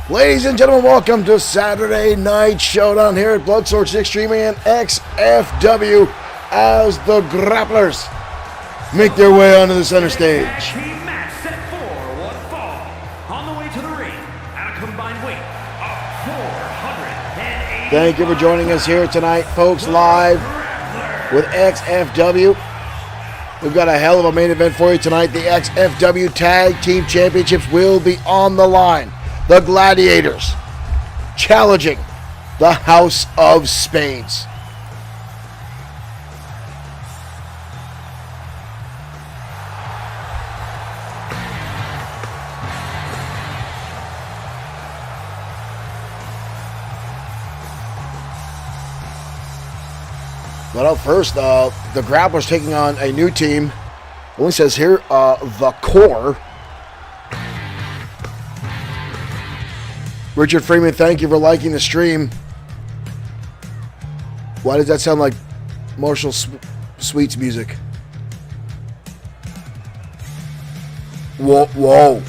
Ladies and gentlemen, welcome to Saturday Night Showdown here at Bloodsource Extreme and XFW as the Grapplers make their way onto the center stage. Match set for one fall. On the way to the ring at a combined weight of 480. Thank you for joining us here tonight, folks, live with XFW. We've got a hell of a main event for you tonight. The XFW Tag Team Championships will be on the line. The Gladiators challenging the House of Spades. But up first, the Grapplers taking on a new team. It only says here, the Core. Richard Freeman, thank you for liking the stream. Why does that sound like Marshall Sweet's music? Whoa, whoa.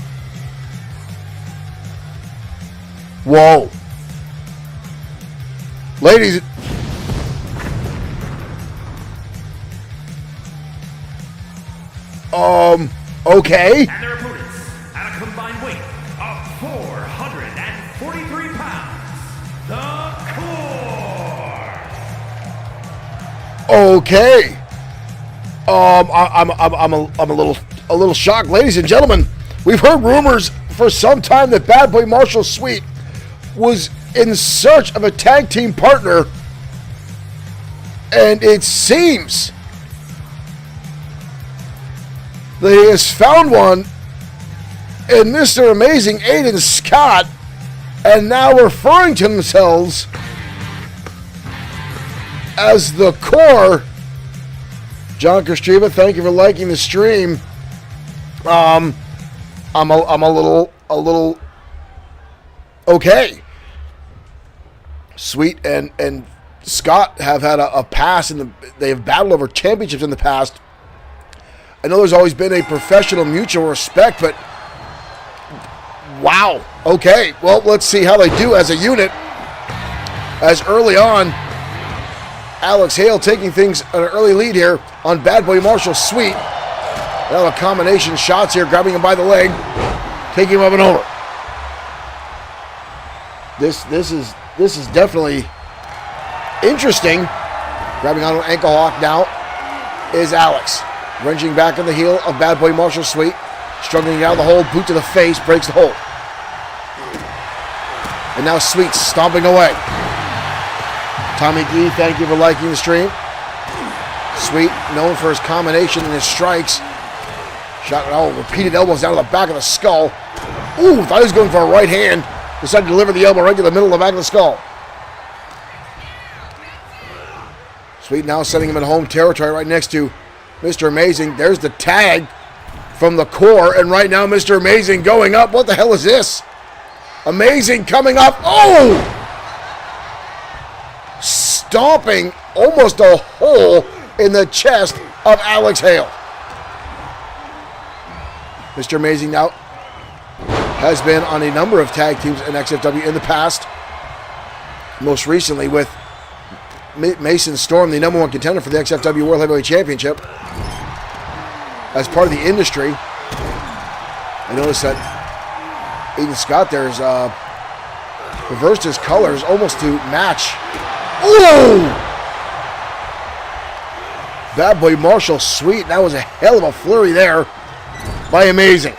Whoa. Ladies. Okay. And their opponents at a combined weight of 443 pounds, the Core. Okay. I'm a little shocked, ladies and gentlemen. We've heard rumors for some time that Bad Boy Marshall Sweet was in search of a tag team partner, and it seems that he has found one in Mr. Amazing Aiden Scott, and now referring to themselves as the Core. John Kostreva, thank you for liking the stream. I'm a little okay. Sweet and Scott have had a pass, they have battled over championships in the past. I know there's always been a professional mutual respect, but wow. Okay, well, let's see how they do as a unit. As early on, Alex Hale taking things an early lead here on Bad Boy Marshall Sweet. Now a combination shots here, grabbing him by the leg, taking him up and over. This is definitely interesting. Grabbing on an ankle lock now is Alex. Ranging back on the heel of Bad Boy Marshall Sweet. Struggling out of the hold, boot to the face, breaks the hold. And now Sweet stomping away. Tommy D, thank you for liking the stream. Sweet, known for his combination and his strikes. Shot repeated elbows down to the back of the skull. Ooh, thought he was going for a right hand. Decided to deliver the elbow right to the middle of the back of the skull. Sweet now sending him in home territory right next to Mr. Amazing. There's the tag from the Core, and right now Mr. Amazing going up. What the hell is this? Amazing coming up. Oh! Stomping almost a hole in the chest of Alex Hale. Mr. Amazing now has been on a number of tag teams in XFW in the past. Most recently with Mason Storm, the #1 contender for the XFW World Heavyweight Championship. As part of the industry, I noticed that Aiden Scott there has reversed his colors almost to match. Ooh! Bad Boy Marshall Sweet. That was a hell of a flurry there by Amazing.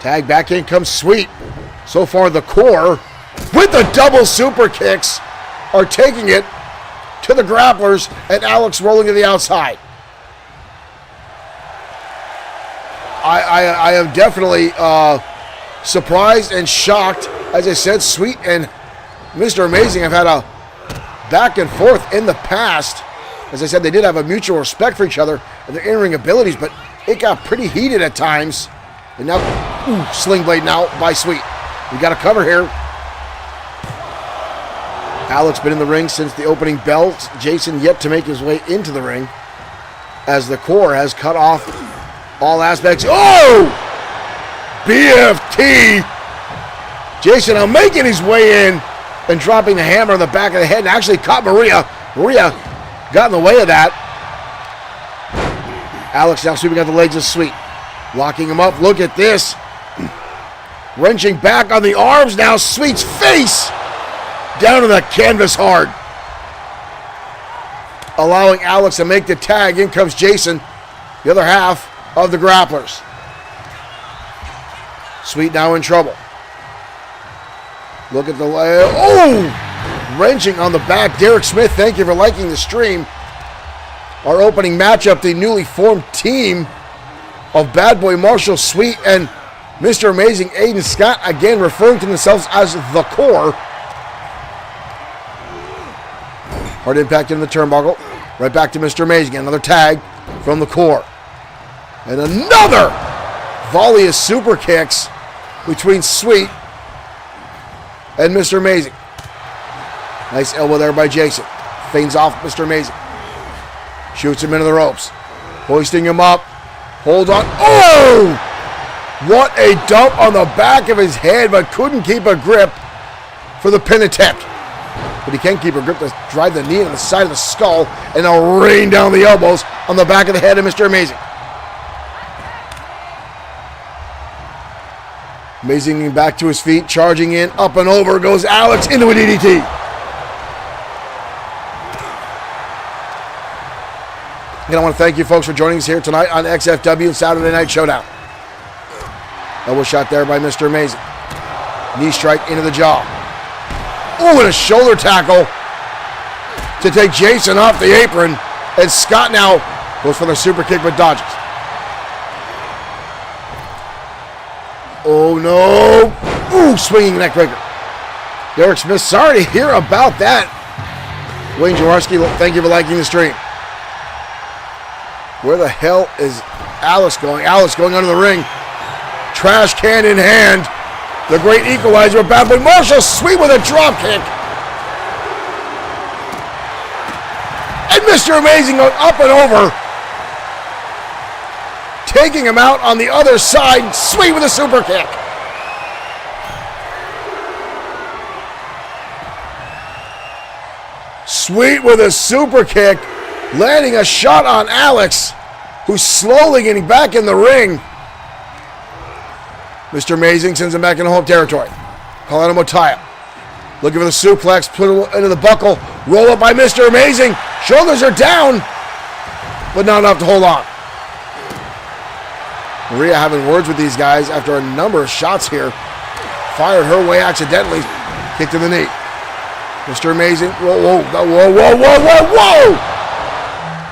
Tag back in comes Sweet. So far the Core with the double super kicks are taking it to the Grapplers, and Alex rolling to the outside. I am definitely surprised and shocked. As I said, Sweet and Mr. Amazing have had a back and forth in the past. As I said, they did have a mutual respect for each other and their in-ring abilities, but it got pretty heated at times. And now, sling blade now by Sweet. We got a cover here. Alex been in the ring since the opening bell. Jason yet to make his way into the ring, as the Core has cut off all aspects. Oh! BFT Jason now making his way in and dropping the hammer on the back of the head and actually caught Maria. Maria got in the way of that. Alex now sweeping out the legs of Sweet. Locking him up. Look at this. Wrenching back on the arms now. Sweet's face down to the canvas hard. Allowing Alex to make the tag. In comes Jason, the other half of the grapplers. Sweet now in trouble. Look at the leg. Oh! Wrenching on the back. Derek Smith, thank you for liking the stream. Our opening matchup, the newly formed team of Bad Boy Marshall, Sweet, and Mr. Amazing Aiden Scott, again referring to themselves as the Core. Hard impact in the turnbuckle. Right back to Mr. Amazing. Another tag from the Core. And another volley of super kicks between Sweet and Mr. Amazing. Nice elbow there by Jason. Feigns off Mr. Amazing. Shoots him into the ropes. Hoisting him up. Hold on. Oh! What a dump on the back of his head, but couldn't keep a grip for the pin attempt. But he can keep a grip to drive the knee on the side of the skull and now rain down the elbows on the back of the head of Mr. Amazing. Amazing back to his feet, charging in, up and over goes Alex into a DDT. Again, I want to thank you folks for joining us here tonight on XFW Saturday Night Showdown. Elbow shot there by Mr. Amazing. Knee strike into the jaw. Oh, and a shoulder tackle to take Jason off the apron. And Scott now goes for the super kick but dodges. Oh no. Ooh, swinging neckbreaker. Derek Smith, sorry to hear about that. Wayne Jaworski, thank you for liking the stream. Where the hell is Alice going? Alice going under the ring. Trash can in hand. The great equalizer of Bad Boy Marshall. Sweet with a drop kick. And Mr. Amazing going up and over. Taking him out on the other side. Sweet with a super kick. Sweet with a super kick. Landing a shot on Alex, who's slowly getting back in the ring. Mr. Amazing sends him back into home territory. Calling him Otaya. Looking for the suplex, put it into the buckle. Roll up by Mr. Amazing. Shoulders are down, but not enough to hold on. Maria having words with these guys after a number of shots here. Fired her way accidentally. Kick to the knee. Mr. Amazing. Whoa, whoa, whoa, whoa, whoa, whoa, whoa!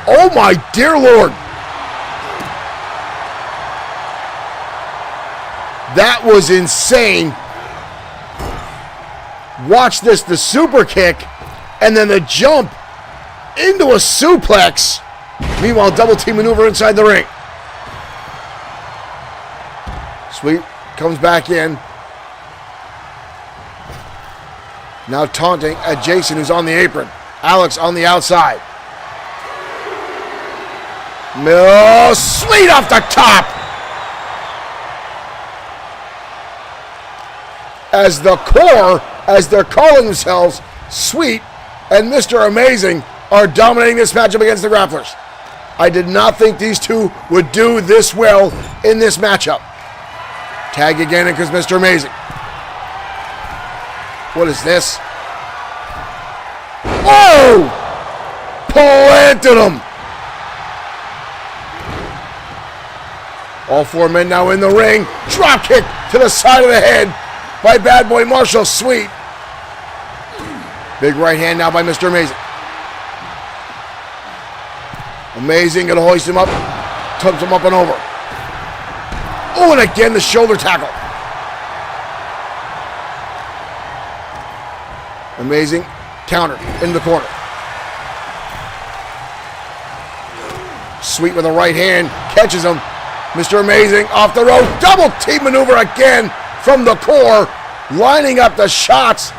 Oh my dear Lord. That was insane. Watch this, the super kick, and then the jump into a suplex. Meanwhile, double team maneuver inside the ring. Sweet comes back in. Now taunting at Jason, who's on the apron. Alex on the outside. No, Sweet off the top. As the Core, as they're calling themselves, Sweet and Mr. Amazing are dominating this matchup against the Grapplers. I did not think these two would do this well in this matchup. Tag again because Mr. Amazing. What is this? Oh! Planted him. All four men now in the ring. Drop kick to the side of the head by Bad Boy Marshall. Sweet. Big right hand now by Mr. Amazing. Amazing, gonna hoist him up. Tugs him up and over. Oh, and again the shoulder tackle. Amazing. Counter in the corner. Sweet with a right hand. Catches him. Mr. Amazing off the rope. Double team maneuver again from the Core. Lining up the shots.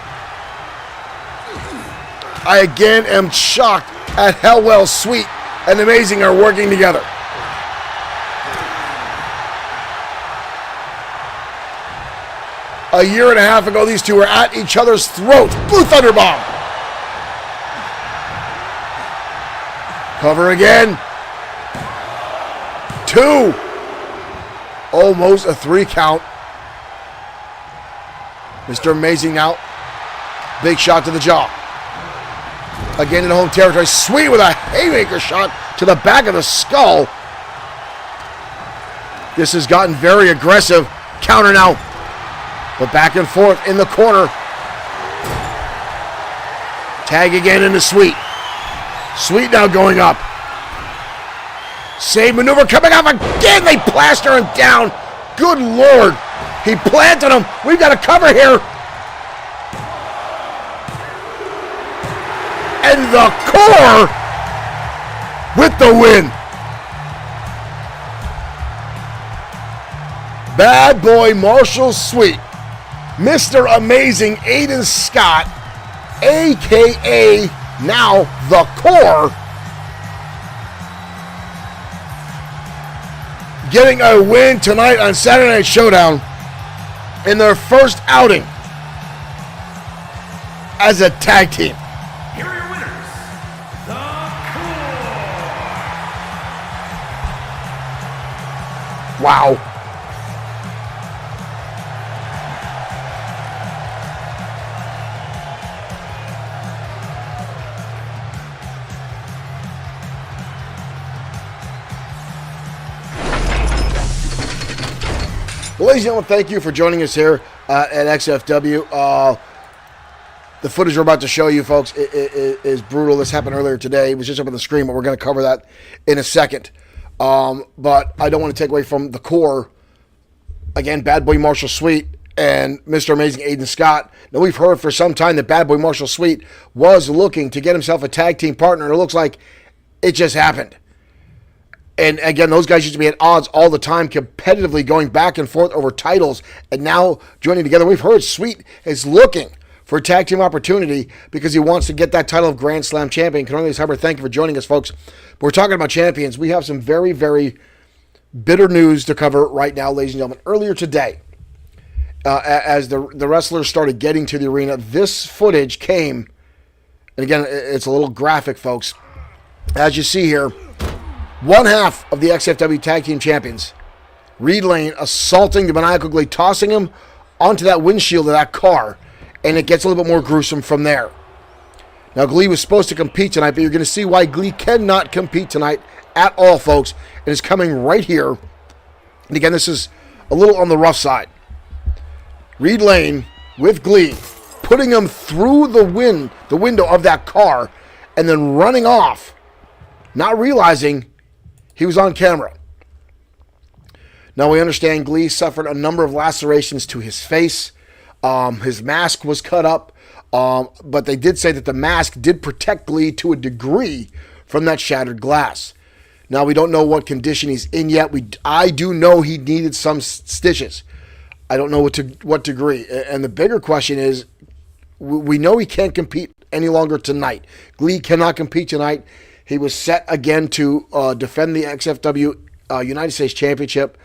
I again am shocked at how well Sweet and Amazing are working together. A year and a half ago, these two were at each other's throats. Blue Thunder Bomb. Cover again. 2. Almost a 3 count. Mr. Amazing now. Big shot to the jaw. Again in home territory. Sweet with a haymaker shot to the back of the skull. This has gotten very aggressive. Counter now. But back and forth in the corner. Tag again into Sweet. Sweet now going up. Save maneuver coming off again. They plaster him down. Good Lord. He planted him. We've got a cover here. And the core with the win. Bad boy Marshall Sweet. Mr. Amazing Aiden Scott, a.k.a. now the core, getting a win tonight on Saturday Night Showdown in their first outing as a tag team. Here are your winners, the Core. Wow. Well, ladies and gentlemen, thank you for joining us here at XFW. The footage we're about to show you, folks, is brutal. This happened earlier today. It was just up on the screen, but we're going to cover that in a second. But I don't want to take away from the core. Again, Bad Boy Marshall Sweet and Mr. Amazing Aiden Scott. Now, we've heard for some time that Bad Boy Marshall Sweet was looking to get himself a tag team partner, and it looks like it just happened. And again, those guys used to be at odds all the time, competitively going back and forth over titles, and now joining together. We've heard Sweet is looking for a tag team opportunity because he wants to get that title of Grand Slam champion. Cornelius Hubbard, thank you for joining us, folks. But we're talking about champions. We have some very, very bitter news to cover right now, ladies and gentlemen. Earlier today, as the wrestlers started getting to the arena, this footage came, and again, it's a little graphic, folks. As you see here, one half of the XFW Tag Team Champions, Reed Lane, assaulting the Maniacal Glee, tossing him onto that windshield of that car, and it gets a little bit more gruesome from there. Now, Glee was supposed to compete tonight, but you're going to see why Glee cannot compete tonight at all, folks, and it's coming right here. And again, this is a little on the rough side. Reed Lane with Glee, putting him through the window of that car, and then running off, not realizing he was on camera. Now, we understand Glee suffered a number of lacerations to his face. His mask was cut up, but they did say that the mask did protect Glee to a degree from that shattered glass. Now, we don't know what condition he's in yet. I do know he needed some stitches. I don't know what degree. And the bigger question is, we know he can't compete any longer tonight. Glee cannot compete tonight. He was set again to defend the XFW United States Championship.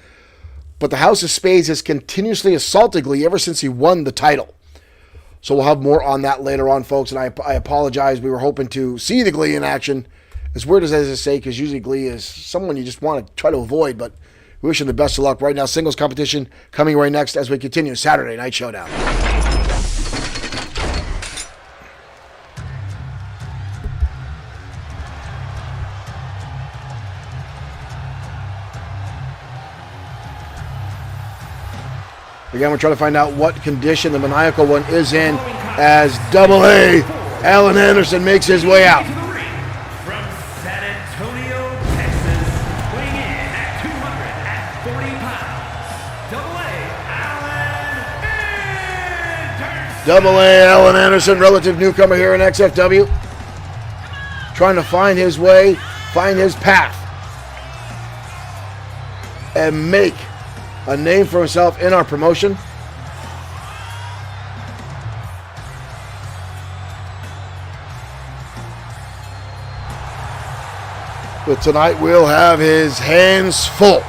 But the House of Spades has continuously assaulted Glee ever since he won the title. So we'll have more on that later on, folks. And I apologize. We were hoping to see the Glee in action. As weird as I say, because usually Glee is someone you just want to try to avoid. But we wish him the best of luck. Right now, singles competition coming right next as we continue Saturday Night Showdown. Again, we're trying to find out what condition the Maniacal One is in as Double A, Alan Anderson, makes his way out. From San Antonio, Texas, weighing in at 240 pounds, Double A, Alan Anderson. Relative newcomer here in XFW. Trying to find his way, find his path, and make a name for himself in our promotion. But tonight we'll have his hands full.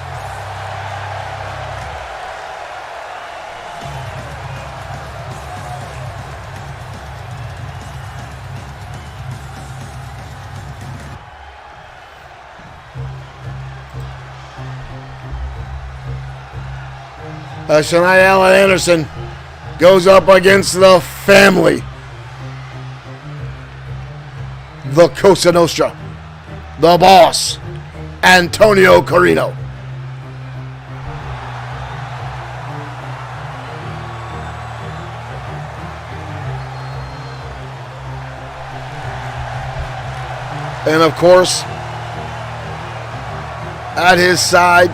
Tonight, Alan Anderson goes up against the family. The Cosa Nostra. The boss, Antonio Carino. And of course, at his side,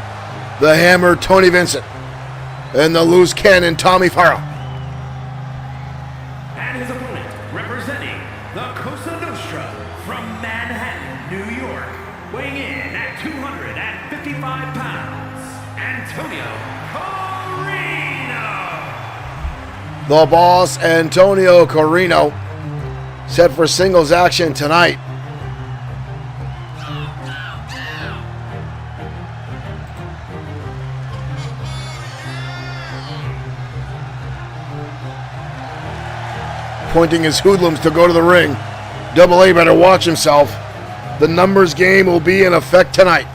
the Hammer, Tony Vincent, and the Loose Cannon, Tommy Farah. And his opponent, representing the Cosa Nostra from Manhattan, New York, weighing in at 255 pounds, Antonio Carino. The boss, Antonio Carino, set for singles action tonight. Pointing his hoodlums to go to the ring. Double A better watch himself. The numbers game will be in effect tonight.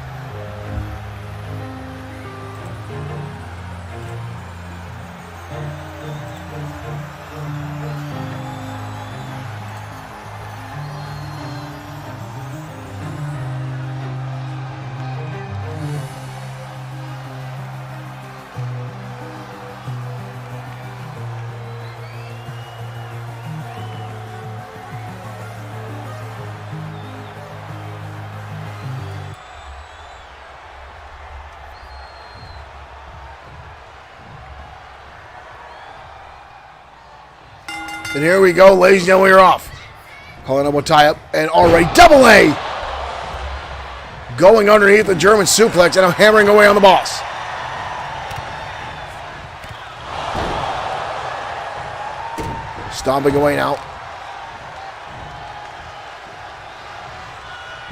And here we go, ladies and gentlemen, we're off. Calling up a tie-up, and already Double A going underneath the German suplex and hammering away on the boss. Stomping away now.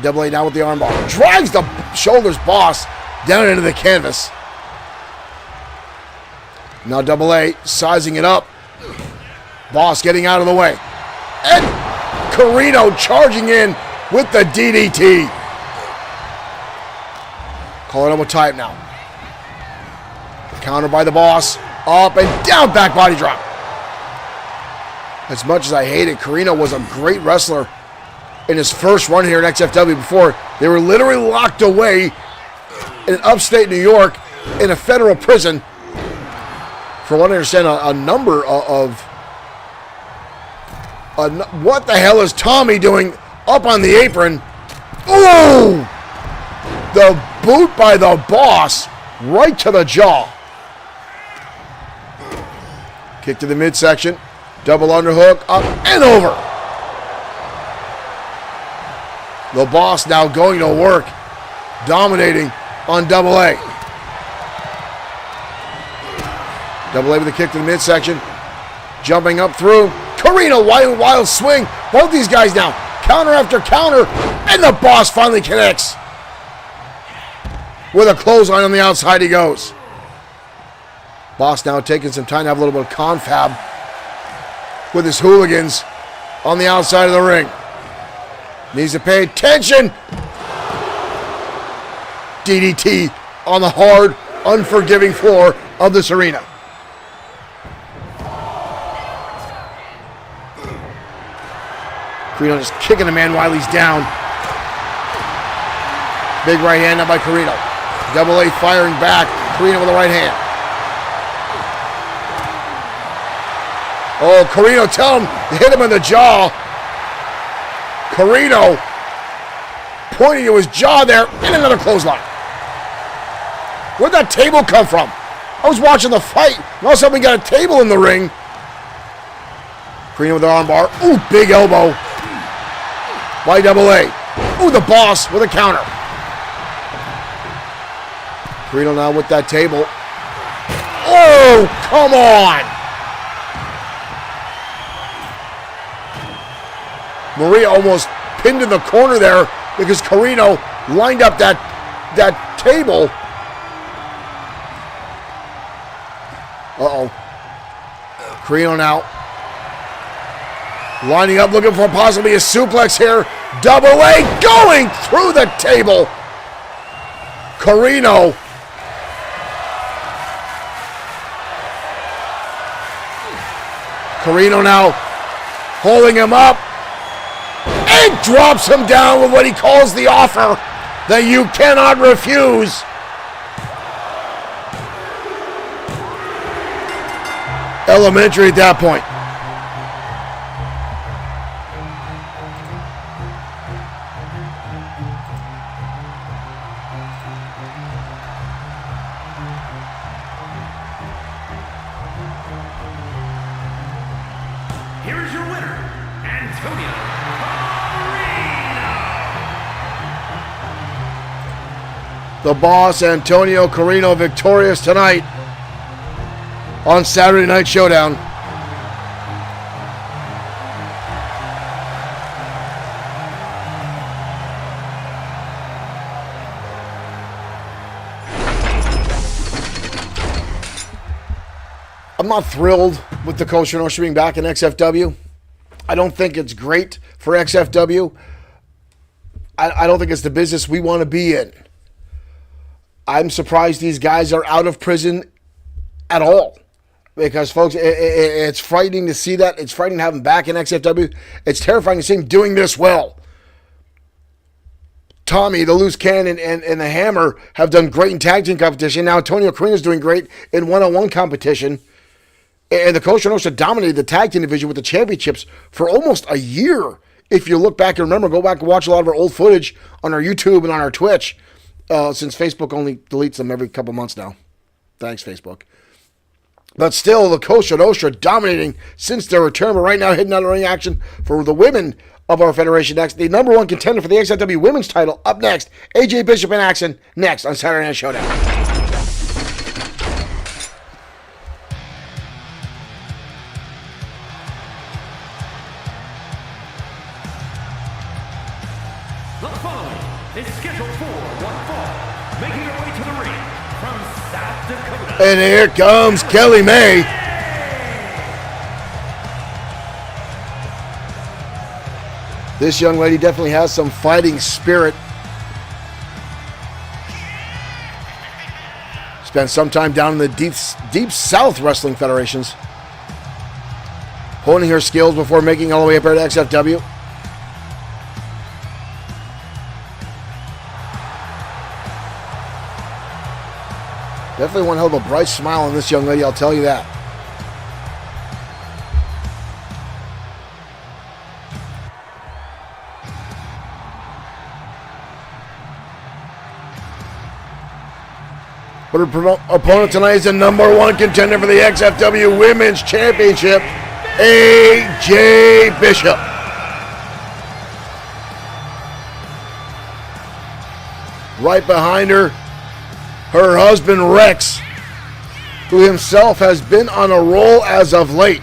Double A now with the armbar. Drives the shoulders boss down into the canvas. Now Double A sizing it up. Boss getting out of the way. And Carino charging in with the DDT. Calling him a tie-up now. Counter by the boss. Up and down, back body drop. As much as I hate it, Carino was a great wrestler in his first run here at XFW before they were literally locked away in upstate New York in a federal prison for what I understand, a number of what the hell is Tommy doing up on the apron? Ooh! The boot by the boss right to the jaw. Kick to the midsection. Double underhook, up and over. The boss now going to work, dominating on Double A. Double A with a kick to the midsection. Jumping up through. Carino, wild swing. Both these guys now. Counter after counter. And the boss finally connects. With a clothesline on the outside he goes. Boss now taking some time to have a little bit of confab with his hooligans on the outside of the ring. Needs to pay attention. DDT on the hard, unforgiving floor of this arena. Carino just kicking a man while he's down. Big right hand up by Carino. Double A firing back. Carino with the right hand. Oh, Carino, tell him to hit him in the jaw. Carino pointing to his jaw there, and another clothesline. Where'd that table come from? I was watching the fight, and all of a sudden we got a table in the ring. Carino with the armbar. Ooh, big elbow by Double A. Ooh, the boss with a counter. Carino now with that table. Oh, come on. Maria almost pinned in the corner there because Carino lined up that table. Uh-oh. Carino now lining up, looking for possibly a suplex here. Double A going through the table. Carino now holding him up and drops him down with what he calls the offer that you cannot refuse. Elementary at that point. Here is your winner, Antonio Carino. The boss, Antonio Carino, victorious tonight on Saturday Night Showdown. I'm not thrilled with the Cosa Nostra being back in XFW. I don't think it's great for XFW. I don't think it's the business we want to be in. I'm surprised these guys are out of prison at all. Because, folks, it's frightening to see that. It's frightening to have him back in XFW. It's terrifying to see him doing this well. Tommy, the Loose Cannon, and the Hammer have done great in tag team competition. Now Antonio Carino is doing great in one-on-one competition. And the Cosa Nostra dominated the tag team division with the championships for almost a year. If you look back and remember, go back and watch a lot of our old footage on our YouTube and on our Twitch, since Facebook only deletes them every couple months now. Thanks, Facebook. But still, the Cosa Nostra dominating since their return. But right now, hitting out of ring action for the women of our federation next. The number one contender for the XFW women's title up next. AJ Bishop in action next on Saturday Night Showdown. The following is scheduled for one fall, making her way to the ring from South Dakota. And here comes Kelly May. This young lady definitely has some fighting spirit. Spent some time down in the deep South Wrestling Federations, honing her skills before making all the way up here to XFW. Definitely one hell of a bright smile on this young lady, I'll tell you that. But her opponent tonight is the number one contender for the XFW Women's Championship, AJ Bishop. Right behind her, her husband Rex, who himself has been on a roll as of late.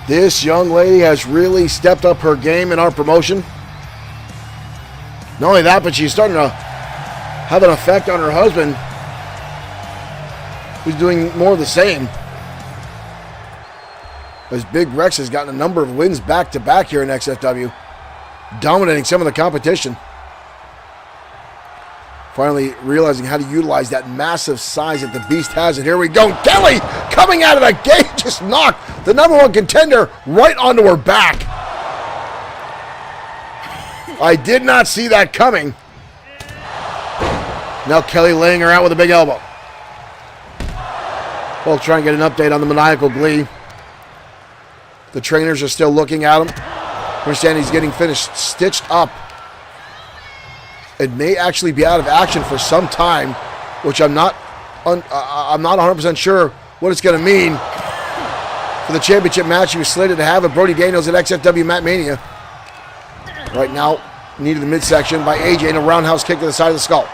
This young lady has really stepped up her game in our promotion. Not only that, but she's starting to have an effect on her husband, who's doing more of the same. As Big Rex has gotten a number of wins back-to-back here in XFW, dominating some of the competition. Finally realizing how to utilize that massive size that the Beast has. And here we go. Kelly coming out of the gate, just knocked the number one contender right onto her back. I did not see that coming. Now Kelly laying her out with a big elbow. We'll try and get an update on the maniacal glee. The trainers are still looking at him. Understand he's getting finished, stitched up. It may actually be out of action for some time, which I'm not 100% sure what it's going to mean for the championship match he was slated to have with Brody Daniels at XFW Matt Mania. Right now, knee to the midsection by AJ and a roundhouse kick to the side of the skull.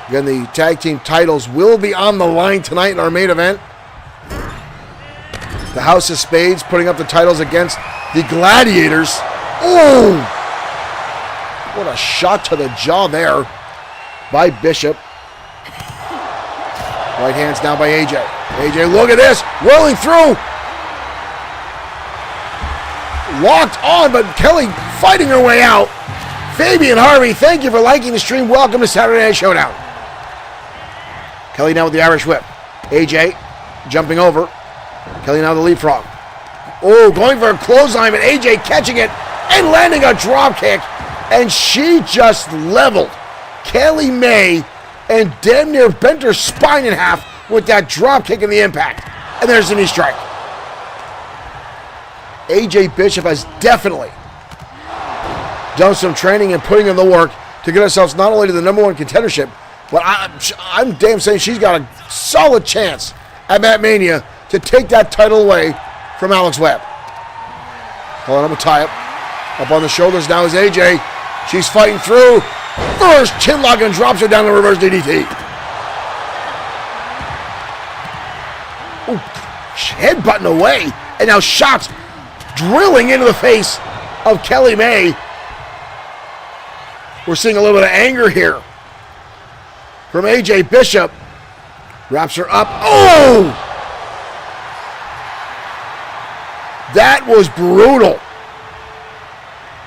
Again, the tag team titles will be on the line tonight in our main event. The House of Spades putting up the titles against the Gladiators. Ooh! What a shot to the jaw there by Bishop. Right hand's now by AJ. AJ, look at this. Rolling through. Locked on, but Kelly fighting her way out. Fabian Harvey, thank you for liking the stream. Welcome to Saturday Night Showdown. Kelly now with the Irish whip. AJ jumping over. Kelly now the leapfrog. Oh, going for a clothesline, but AJ catching it and landing a drop kick. And she just leveled Kelly May and damn near bent her spine in half with that drop kick in the impact. And there's the knee strike. AJ Bishop has definitely done some training and putting in the work to get ourselves not only to the #1 contendership, but I'm damn saying she's got a solid chance at Mat Mania to take that title away from Alex Webb. Pulling up a tie-up. Up on the shoulders now is AJ. She's fighting through. First chinlock and drops her down to reverse DDT. Ooh, headbutting away. And now shots drilling into the face of Kelly May. We're seeing a little bit of anger here from AJ Bishop. Wraps her up. Oh! That was brutal.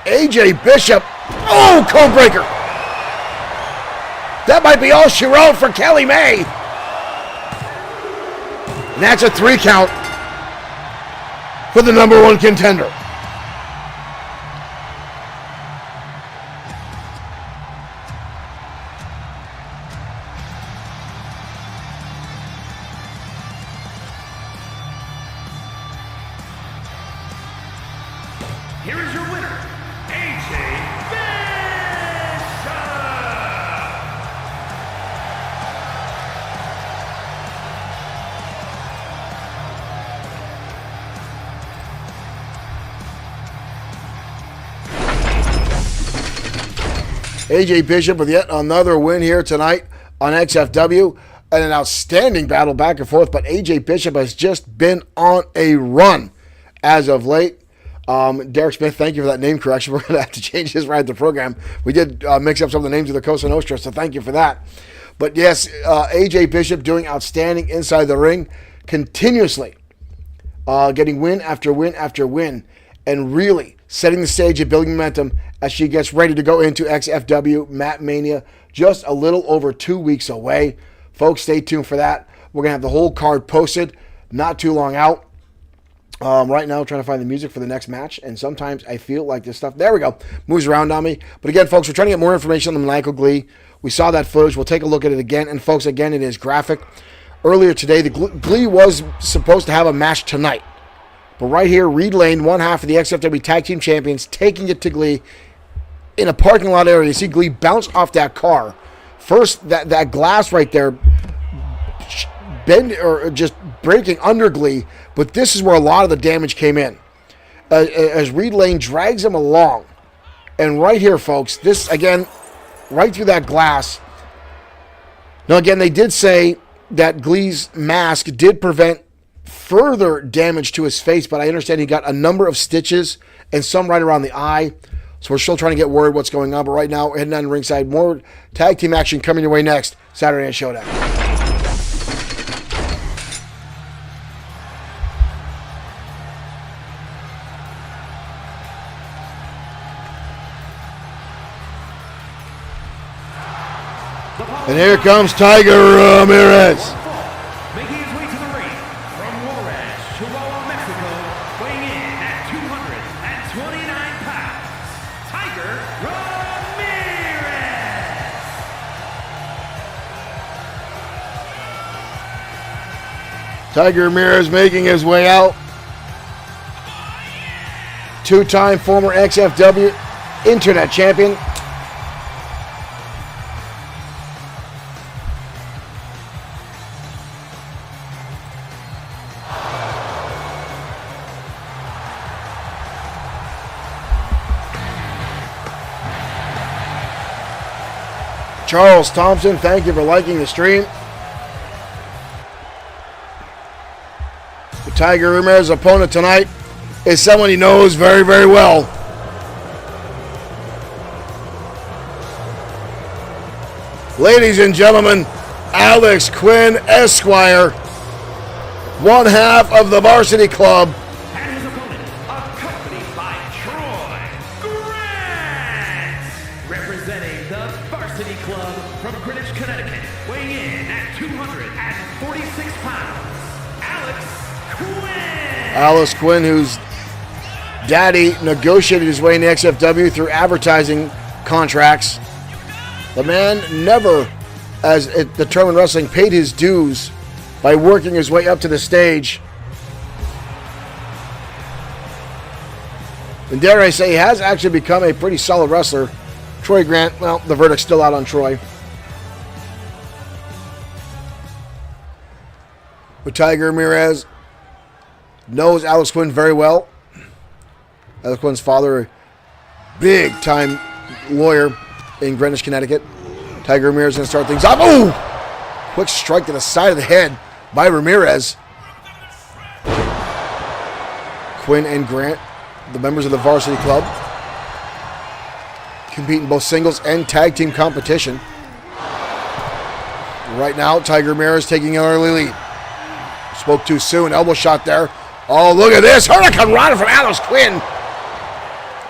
AJ Bishop. Oh, code breaker. That might be all she wrote for Kelly May. And that's a 3 count for the #1 contender. Here is your winner, AJ Bishop! AJ Bishop with yet another win here tonight on XFW. And an outstanding battle back and forth, but AJ Bishop has just been on a run as of late. Derek Smith, thank you for that name correction. We're going to have to change this right at the program. We did mix up some of the names of the Cosa Nostra, so thank you for that. But yes, AJ Bishop doing outstanding inside the ring, continuously getting win after win after win, and really setting the stage and building momentum as she gets ready to go into XFW Mat Mania, just a little over 2 weeks away. Folks, stay tuned for that. We're going to have the whole card posted not too long out. Right now, trying to find the music for the next match, and sometimes I feel like this stuff, there we go, moves around on me. But again, folks, we're trying to get more information on the maniacal glee. We saw that footage. We'll take a look at it again. And folks, again, it is graphic. Earlier today, the glee was supposed to have a match tonight. But right here, Reed Lane, one half of the XFW Tag Team Champions, taking it to Glee in a parking lot area. You see Glee bounce off that car. First, that glass right there bend or just breaking under Glee, but this is where a lot of the damage came in. As Reed Lane drags him along. And right here, folks, this, again, right through that glass. Now, again, they did say that Glee's mask did prevent further damage to his face, but I understand he got a number of stitches and some right around the eye. So we're still trying to get word what's going on. But right now, we're heading on ringside. More tag team action coming your way next. Saturday Night Showdown. And here comes Tiger Ramirez. Making his way to the ring from Juarez, Chihuahua, Mexico, weighing in at 229 pounds, Tiger Ramirez. Tiger Ramirez making his way out. Two-time former XFW Internet Champion. Charles Thompson, thank you for liking the stream. The Tiger Ramirez opponent tonight is someone he knows very, very well. Ladies and gentlemen, Alex Quinn, Esquire, one half of the Varsity Club. And his opponent, accompanied by Troy Grant, representing the Varsity Club from Greenwich, Connecticut, weighing in at 246 pounds, Alex Quinn. Alex Quinn, whose daddy negotiated his way in the XFW through advertising contracts. The man never, as it determined wrestling, paid his dues by working his way up to the stage. And dare I say, he has actually become a pretty solid wrestler. Troy Grant, well, the verdict's still out on Troy. But Tiger Ramirez knows Alex Quinn very well. Alex Quinn's father, a big-time lawyer in Greenwich, Connecticut. Tiger Ramirez going to start things off. Ooh! Quick strike to the side of the head by Ramirez. Quinn and Grant, the members of the Varsity Club, compete in both singles and tag team competition. Right now, Tiger Ramirez taking an early lead. Spoke too soon. Elbow shot there. Oh, look at this. Hurricane Rana from Alex Quinn.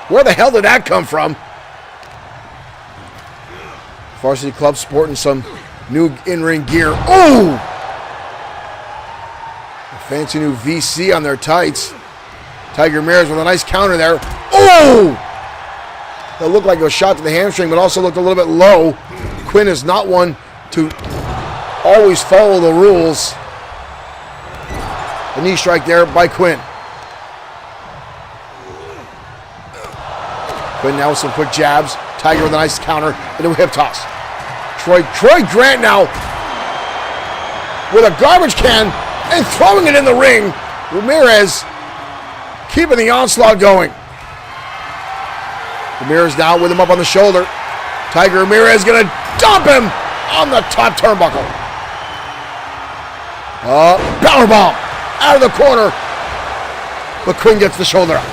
Where the hell did that come from? Varsity Club sporting some new in-ring gear. Ooh! A fancy new VC on their tights. Tiger Ramirez with a nice counter there. Ooh! That looked like it was shot to the hamstring, but also looked a little bit low. Quinn is not one to always follow the rules. A knee strike there by Quinn. Quinn now with some quick jabs. Tiger with a nice counter into a hip toss. Troy Grant now with a garbage can and throwing it in the ring. Ramirez keeping the onslaught going. Ramirez now with him up on the shoulder. Tiger Ramirez going to dump him on the top turnbuckle. Powerbomb out of the corner. But Quinn gets the shoulder up.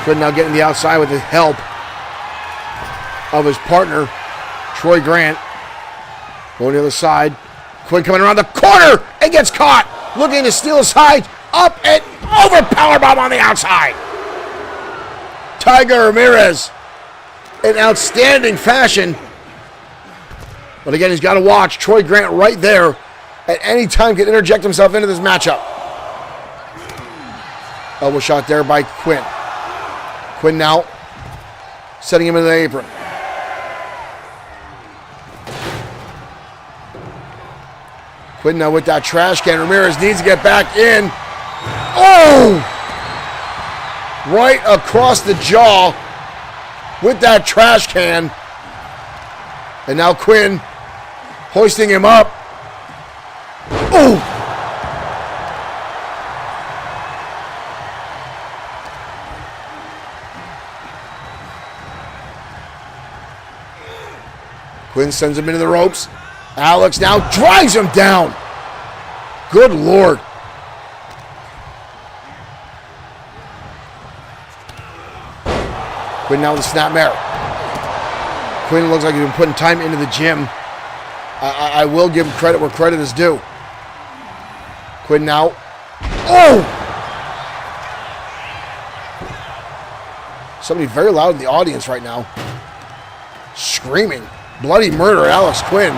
Quinn now getting the outside with the help of his partner, Troy Grant. Going to the other side. Quinn coming around the corner and gets caught. Looking to steal his side. Up and over. Powerbomb on the outside. Tiger Ramirez in outstanding fashion. But again, he's got to watch. Troy Grant right there at any time can interject himself into this matchup. Elbow shot there by Quinn. Quinn now setting him into the apron. Quinn now with that trash can. Ramirez needs to get back in. Oh! Right across the jaw with that trash can. And now Quinn hoisting him up. Oh! Quinn sends him into the ropes. Alex now drives him down. Good Lord. Quinn now with the snapmare. Quinn looks like he's been putting time into the gym. I will give him credit where credit is due. Quinn now. Oh! Somebody very loud in the audience right now. Screaming. Bloody murder, Alex Quinn.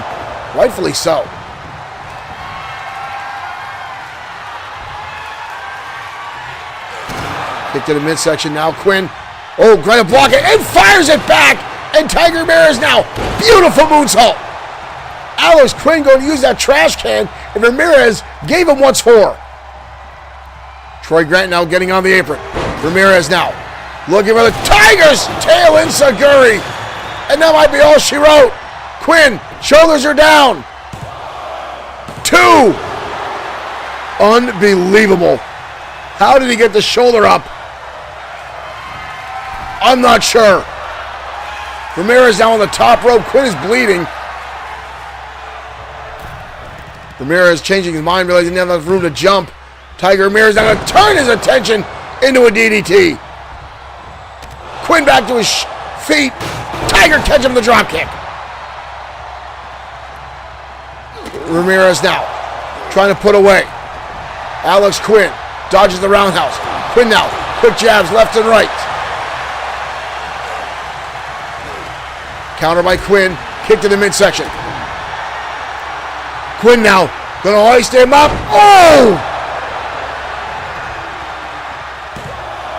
Rightfully so. Kick to the midsection now. Quinn. Oh, trying to block it and fires it back. And Tiger Ramirez now. Beautiful moonsault. Alex Quinn going to use that trash can. And Ramirez gave him what's for. Troy Grant now getting on the apron. Ramirez now looking for the Tiger's tail in Saguri. And that might be all she wrote. Quinn, shoulders are down. 2. Unbelievable. How did he get the shoulder up? I'm not sure. Ramirez now on the top rope. Quinn is bleeding. Ramirez changing his mind, realizing he doesn't have enough room to jump. Tiger Ramirez now going to turn his attention into a DDT. Quinn back to his feet. Tiger catch him with the drop kick. Ramirez now trying to put away. Alex Quinn dodges the roundhouse. Quinn now, quick jabs left and right. Counter by Quinn, kick to the midsection. Quinn now, gonna hoist him up. Oh!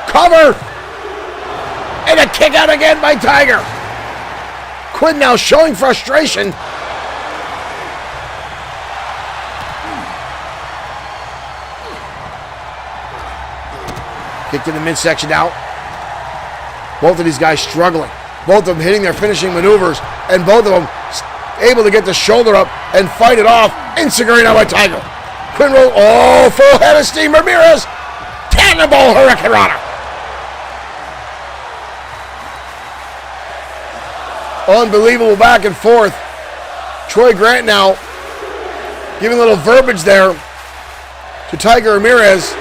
Cover! And a kick out again by Tiger. Quinn now showing frustration. Kick to the midsection now. Both of these guys struggling. Both of them hitting their finishing maneuvers, and both of them able to get the shoulder up and fight it off. Enzuigiri now by Tiger. Quinn roll. Oh, full head of steam. Ramirez. Cannonball Hurricanrana. Unbelievable back and forth. Troy Grant now giving a little verbiage there to Tiger Ramirez.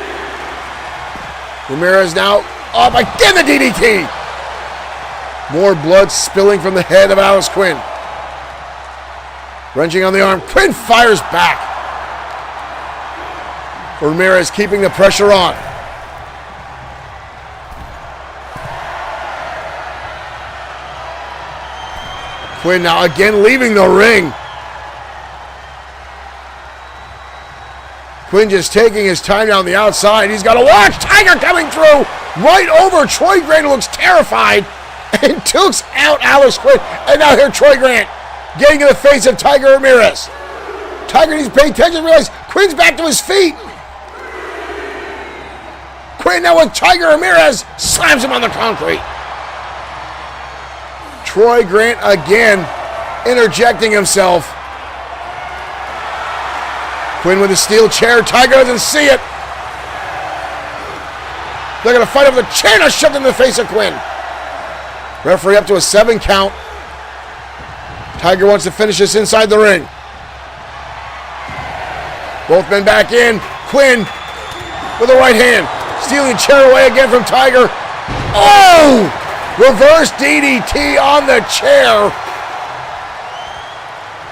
Ramirez now up again, the DDT. More blood spilling from the head of Alex Quinn. Wrenching on the arm. Quinn fires back. Ramirez keeping the pressure on. Quinn now again leaving the ring. Quinn just taking his time down the outside. He's got to watch Tiger coming through. Right over Troy Grant, who looks terrified. And Tukes out Alex Quinn. And now here Troy Grant getting in the face of Tiger Ramirez. Tiger needs to pay attention, realize Quinn's back to his feet. Quinn now with Tiger Ramirez slams him on the concrete. Troy Grant again interjecting himself. Quinn with a steel chair. Tiger doesn't see it. They're going to fight over the chair. Now shoved in the face of Quinn. Referee up to a 7 count. Tiger wants to finish this inside the ring. Both men back in. Quinn with the right hand. Stealing the chair away again from Tiger. Oh! Reverse DDT on the chair.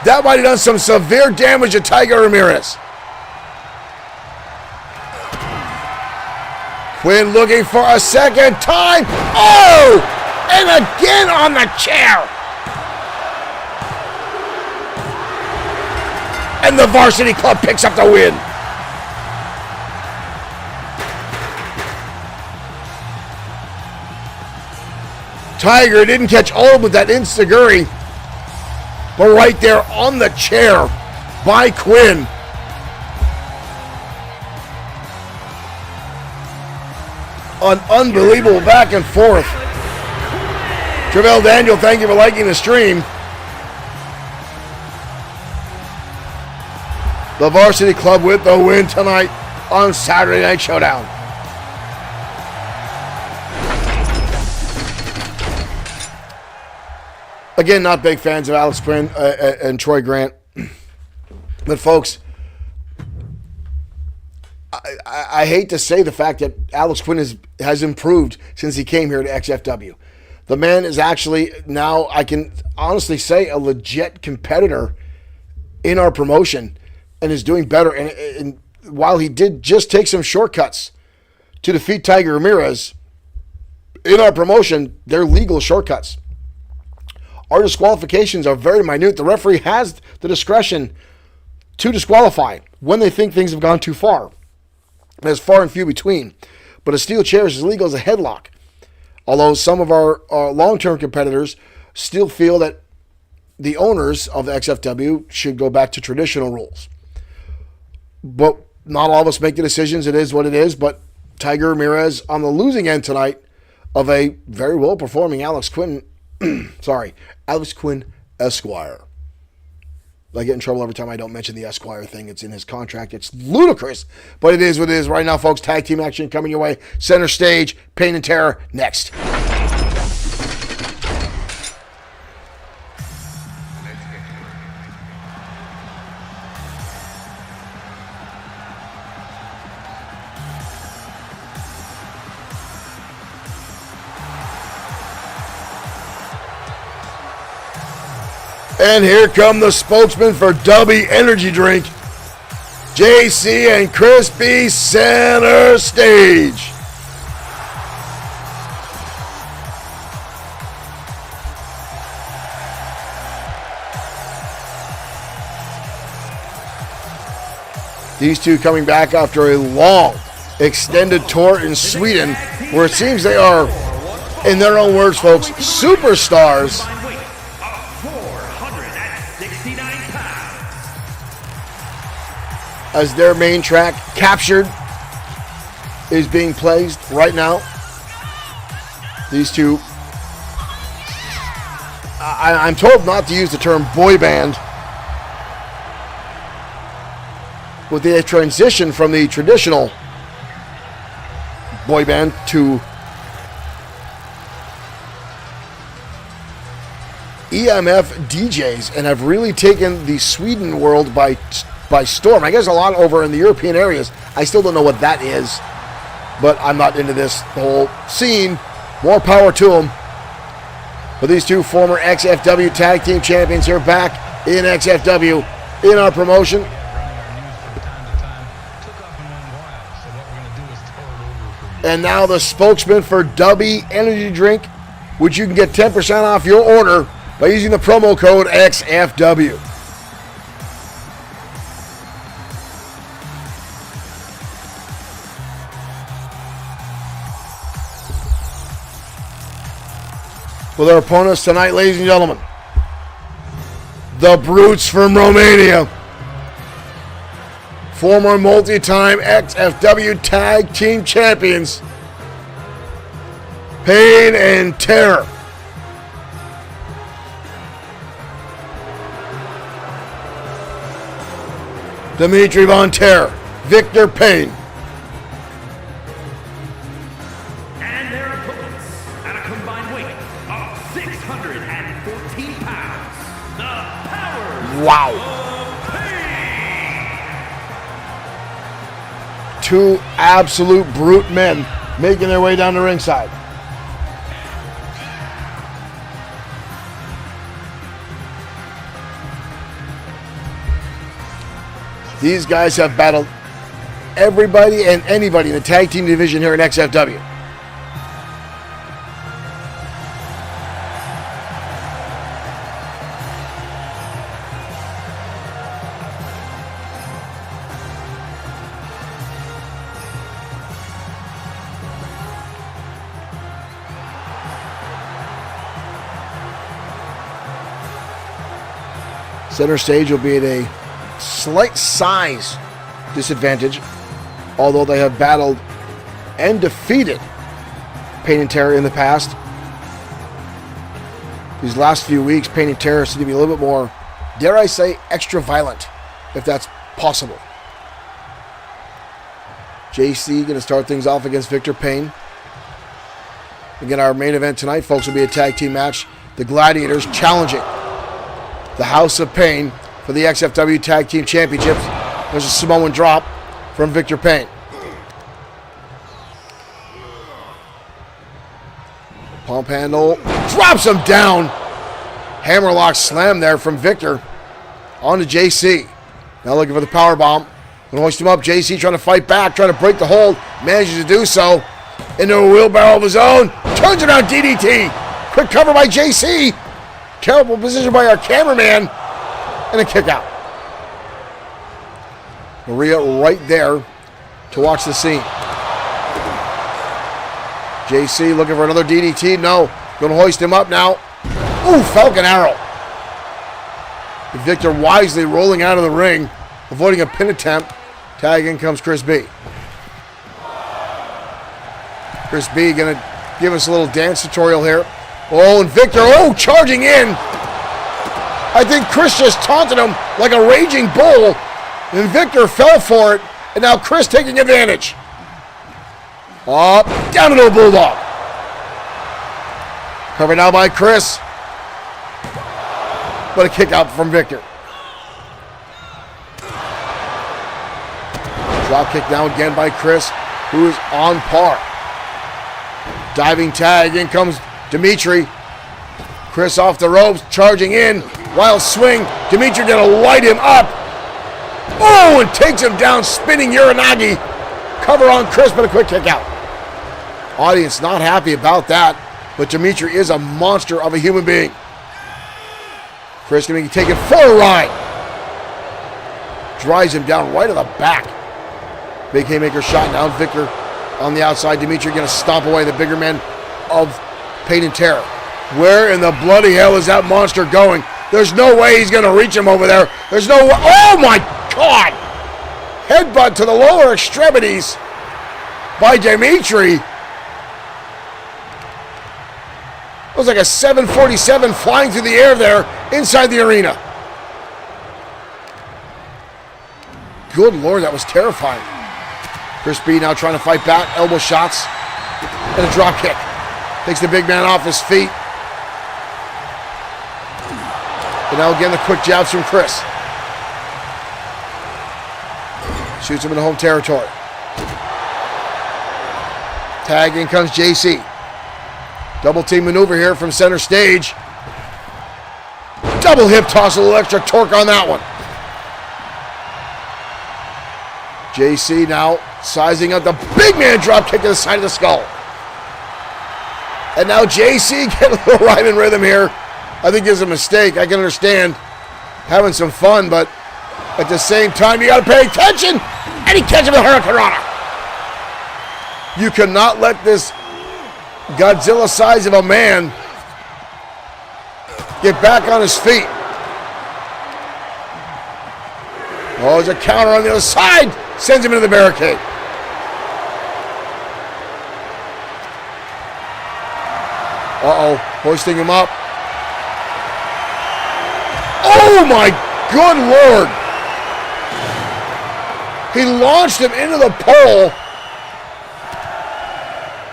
That might have done some severe damage to Tiger Ramirez. Quinn looking for a second time. Oh! And again on the chair. And the Varsity Club picks up the win. Tiger didn't catch hold with that Enzuigiri, but right there on the chair by Quinn. An unbelievable back and forth. Travell Daniel, thank you for liking the stream. The Varsity Club with the win tonight on Saturday Night Showdown. Again, not big fans of Alex Quinn and Troy Grant. But folks, I hate to say the fact that Alex Quinn has improved since he came here to XFW. The man is actually now, I can honestly say, a legit competitor in our promotion and is doing better. And while he did just take some shortcuts to defeat Tiger Ramirez, in our promotion, they're legal shortcuts. Our disqualifications are very minute. The referee has the discretion to disqualify when they think things have gone too far. There's far and few between. But a steel chair is as legal as a headlock. Although some of our long-term competitors still feel that the owners of the XFW should go back to traditional rules. But not all of us make the decisions. It is what it is. But Tiger Ramirez on the losing end tonight of a very well-performing Alex Quinn Alex Quinn Esquire. I get in trouble every time I don't mention the Esquire thing. It's in his contract. It's ludicrous, but it is what it is. Right now, folks, tag team action coming your way. Center stage, Pain and Terror, next. And here come the spokesman for W Energy Drink, JC and Chris B, center stage. These two coming back after a long, extended tour in Sweden, where it seems they are, in their own words, folks, superstars. As their main track, Captured, is being played right now. These two, I'm told not to use the term boy band, with the transition from the traditional boy band to EMF DJs, and have really taken the Sweden world by storm. I guess a lot over in the European areas. I still don't know what that is, but I'm not into this whole scene. More power to them. But these two former XFW Tag Team Champions here back in XFW in our promotion. And now the spokesman for W Energy Drink, which you can get 10% off your order by using the promo code XFW. Well, their opponents tonight, ladies and gentlemen, the Brutes from Romania, former multi-time XFW Tag Team Champions, Pain and Terror. Dimitri Von Terror, Victor Payne. And their opponents at a combined weight of 614 pounds, the Powers Wow. of Pain. Two absolute brute men making their way down the ringside. These guys have battled everybody and anybody in the tag team division here in XFW. Center stage will be at a slight size disadvantage, although they have battled and defeated Pain and Terror in the past. These last few weeks, Pain and Terror seem to be a little bit more, dare I say, extra violent, if that's possible. JC going to start things off against Victor Payne. Again, our main event tonight, folks, will be a tag team match. The Gladiators challenging the House of Pain for the XFW Tag Team Championships. There's a Samoan drop from Victor Payne. Pump handle, drops him down. Hammerlock slam there from Victor onto JC. Now looking for the power bomb. Gonna hoist him up. JC trying to fight back, trying to break the hold. Manages to do so. Into a wheelbarrow of his own. Turns around DDT. Quick cover by JC. Terrible position by our cameraman. And a kick out. Maria right there to watch the scene. JC looking for another DDT. No. Going to hoist him up now. Ooh, Falcon Arrow. Victor wisely rolling out of the ring, avoiding a pin attempt. Tag in comes Chris B. Chris B going to give us a little dance tutorial here. Oh, and Victor, charging in. I think Chris just taunted him like a raging bull, and Victor fell for it, and now Chris taking advantage. Up, down into a bulldog. Covered now by Chris. What a kick out from Victor. Drop kick now again by Chris, who is on par. Diving tag, in comes Dimitri. Chris off the ropes, charging in. Wild swing. Dimitri gonna light him up. Oh, and takes him down, spinning Uranagi. Cover on Chris, but a quick kick out. Audience not happy about that, but Dimitri is a monster of a human being. Chris gonna be taken for a ride. Drives him down right to the back. Big haymaker shot down. Victor on the outside. Dimitri gonna stomp away the bigger man of Pain and Terror. Where in the bloody hell is that monster going? There's no way he's gonna reach him over there. There's no way. Oh my God! Headbutt to the lower extremities by Dimitri. It was like a 747 flying through the air there inside the arena. Good Lord, that was terrifying. Chris B now trying to fight back. Elbow shots and a drop kick. Takes the big man off his feet. And now again the quick jabs from Chris. Shoots him into home territory. Tag, in comes JC. Double team maneuver here from center stage. Double hip toss, a little extra torque on that one. JC now sizing up the big man drop kick to the side of the skull. And now JC getting a little rhyme and rhythm here. I think it's a mistake. I can understand having some fun, but at the same time, you got to pay attention. And he catches him with a Hurricanrana. You cannot let this Godzilla size of a man get back on his feet. Oh, there's a counter on the other side. Sends him into the barricade. Uh-oh, hoisting him up. Oh my good Lord. He launched him into the pole.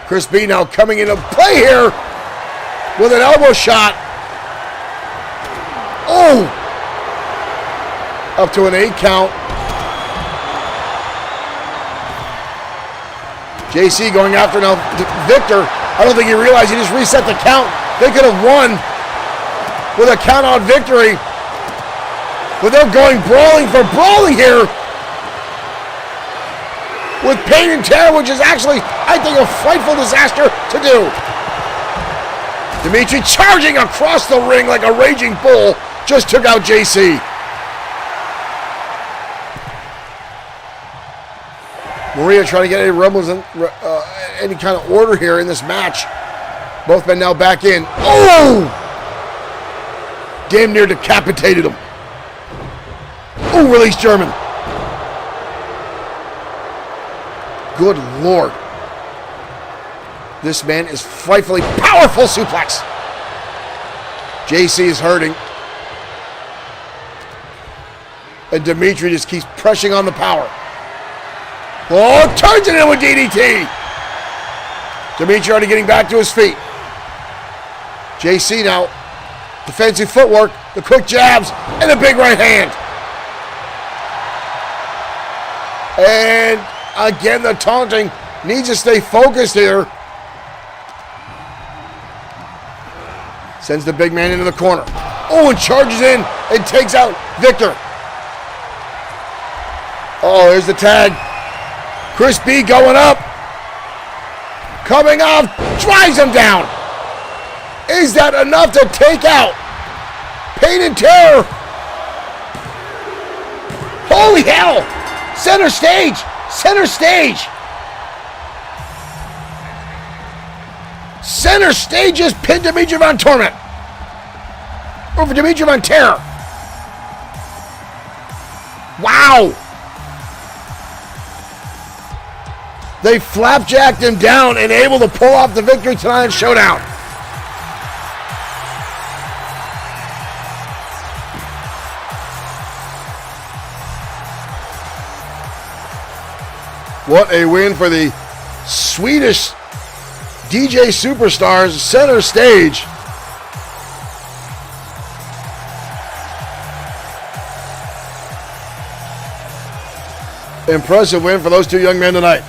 Chris B now coming into play here with an elbow shot. Oh! Up to an 8 count. JC going after now Victor. I don't think he realized he just reset the count. They could have won with a count out victory. But they're going brawling for brawling here with Pain and Terror, which is actually, I think, a frightful disaster to do. Dimitri charging across the ring like a raging bull, just took out JC. Maria trying to get any rebels in, any kind of order here in this match. Both men now back in. Oh! Damn near decapitated him. Oh, release German. Good Lord. This man is frightfully powerful suplex. JC is hurting. And Dimitri just keeps pressing on the power. Oh, turns it in with DDT. Dimitri already getting back to his feet. JC now. Defensive footwork, the quick jabs, and a big right hand. And again, the taunting needs to stay focused here. Sends the big man into the corner. Oh, and charges in and takes out Victor. Oh, here's the tag. Chris B going up. Coming off, drives him down. Is that enough to take out Pain and Terror? Holy hell! Center stage! Center stage! Center stage is pinned Dimitri Von Torment. Over Dimitri Von Terror. Wow! They flapjacked him down and able to pull off the victory tonight in Showdown. What a win for the Swedish DJ Superstars, center stage. Impressive win for those two young men tonight.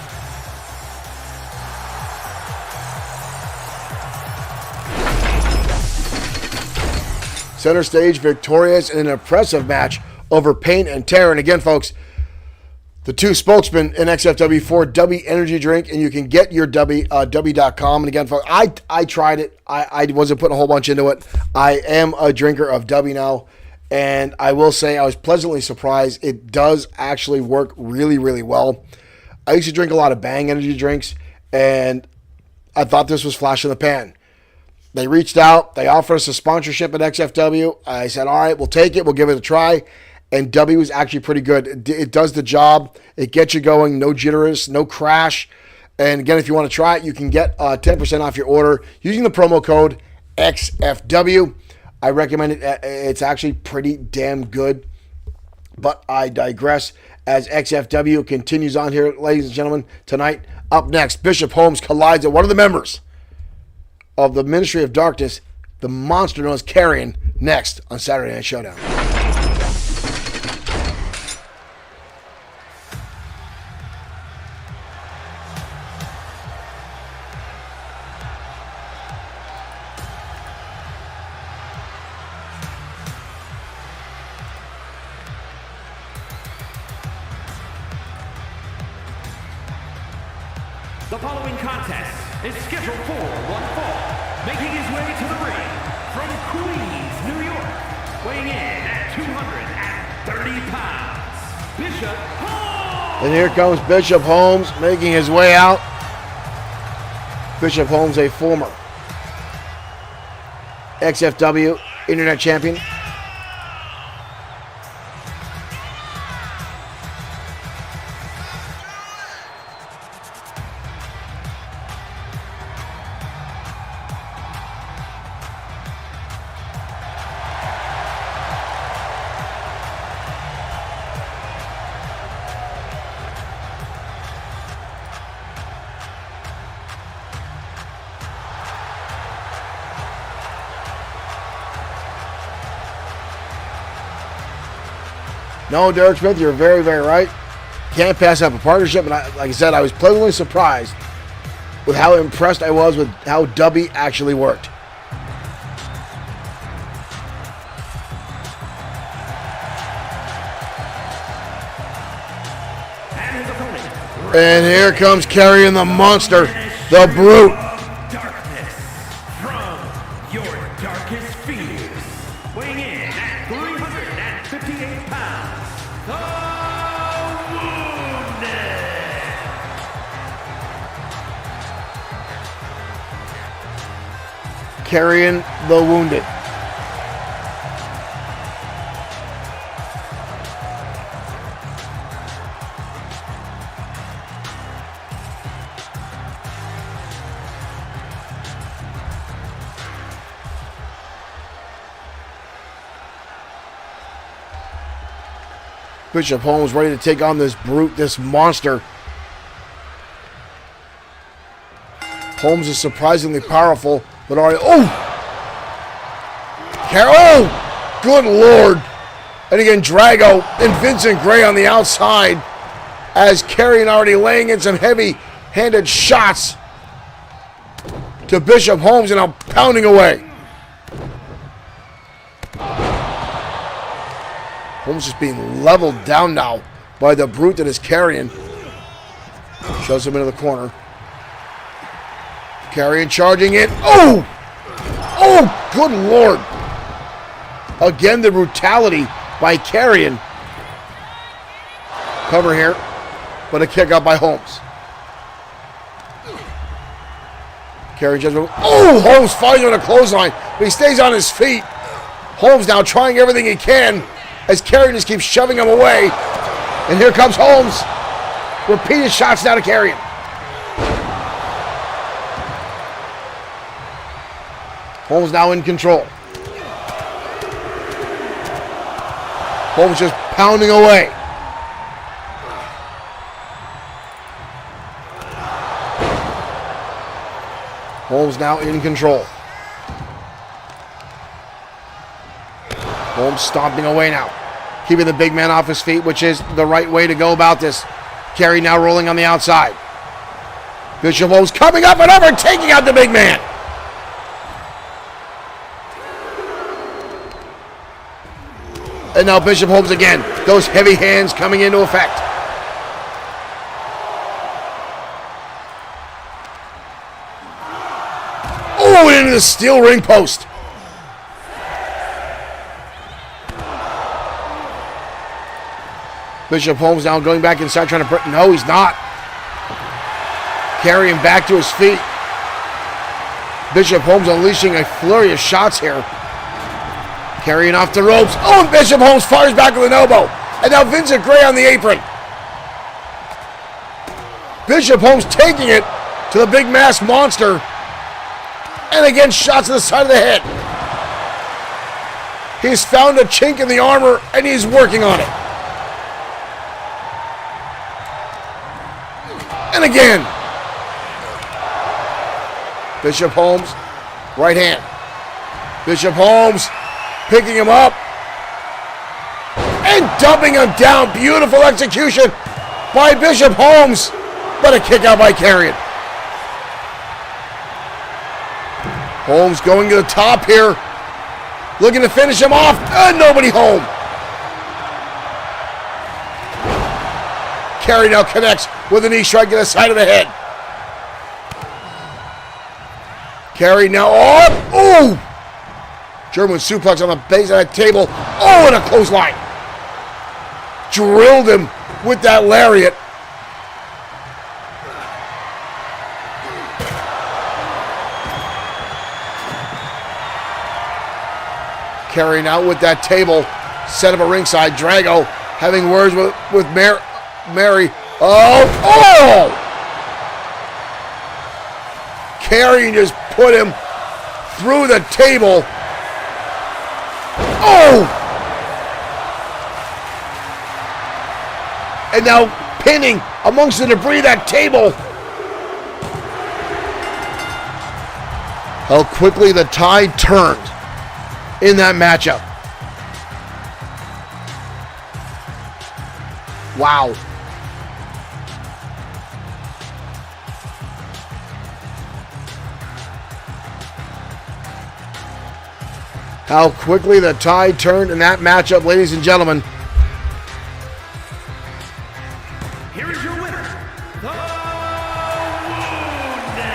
center stage victorious in an impressive match over Pain and Terror. And again, folks, the two spokesmen in XFW for W Energy Drink, and you can get your W.com. And again, folks, I tried it. I wasn't putting a whole bunch into it. I am a drinker of W now, and I will say I was pleasantly surprised. It does actually work really, really well. I used to drink a lot of Bang energy drinks, and I thought this was flash in the pan. They reached out. They offered us a sponsorship at XFW. I said, all right, we'll take it. We'll give it a try. And W is actually pretty good. It does the job. It gets you going. No jitters, no crash. And again, if you want to try it, you can get 10% off your order using the promo code XFW. I recommend it. It's actually pretty damn good. But I digress as XFW continues on here, ladies and gentlemen. Tonight, up next, Bishop Holmes collides with one of the members of the Ministry of Darkness, the monster known as Carrion, next on Saturday Night Showdown. The following contest is scheduled for one fall, making his way to the ring from Queens, New York, weighing in at 230 pounds, Bishop Holmes! And here comes Bishop Holmes making his way out. Bishop Holmes, a former XFW Internet Champion. No, Derek Smith, you're very, very right. Can't pass up a partnership. And like I said, I was pleasantly surprised with how impressed I was with how W actually worked. And here comes Carrion the Monster, the Brute. Darkness from your darkest fears, weighing in at 358 pounds, the Wounded. Carrion the Wounded. Bishop Holmes ready to take on this brute, this monster. Holmes is surprisingly powerful, but already. Oh! Oh! Good Lord! And again, Drago and Vincent Gray on the outside as Carrion already laying in some heavy-handed shots to Bishop Holmes and now pounding away. Holmes just being leveled down now by the brute that is Carrion. Shoves him into the corner. Carrion charging in. Oh! Oh, good Lord. Again, the brutality by Carrion. Cover here, but a kick out by Holmes. Carrion just. Oh! Holmes fighting on a clothesline, but he stays on his feet. Holmes now trying everything he can as Carrion just keeps shoving him away. And here comes Holmes. Repeated shots now to Carrion. Holmes now in control. Holmes just pounding away. Holmes now in control. Holmes stomping away now, keeping the big man off his feet, which is the right way to go about this. Carrion now rolling on the outside. Bishop Holmes coming up and over, taking out the big man. And now Bishop Holmes again. Those heavy hands coming into effect. Oh, into the steel ring post. Bishop Holmes now going back inside trying to... No, he's not. Carrying back to his feet. Bishop Holmes unleashing a flurry of shots here. Carrying off the ropes. Oh, and Bishop Holmes fires back with an elbow. And now Vincent Gray on the apron. Bishop Holmes taking it to the big masked monster. And again, shots to the side of the head. He's found a chink in the armor, and he's working on it. And again. Bishop Holmes, right hand. Bishop Holmes picking him up. And dumping him down. Beautiful execution by Bishop Holmes. But a kick out by Carrion. Holmes going to the top here. Looking to finish him off. And nobody home. Carrion now connects with a knee strike to the side of the head. Carrion now up. Oh! German suplex on the base of that table. Oh, and a clothesline. Drilled him with that lariat. Carrying out with that table. Set up a ringside. Drago having words with Mary. Oh! Carrying just put him through the table. Oh! And now pinning amongst the debris of that table. How quickly the tide turned in that matchup. Wow. How quickly the tide turned in that matchup, ladies and gentlemen. Here is your winner, the Wounded.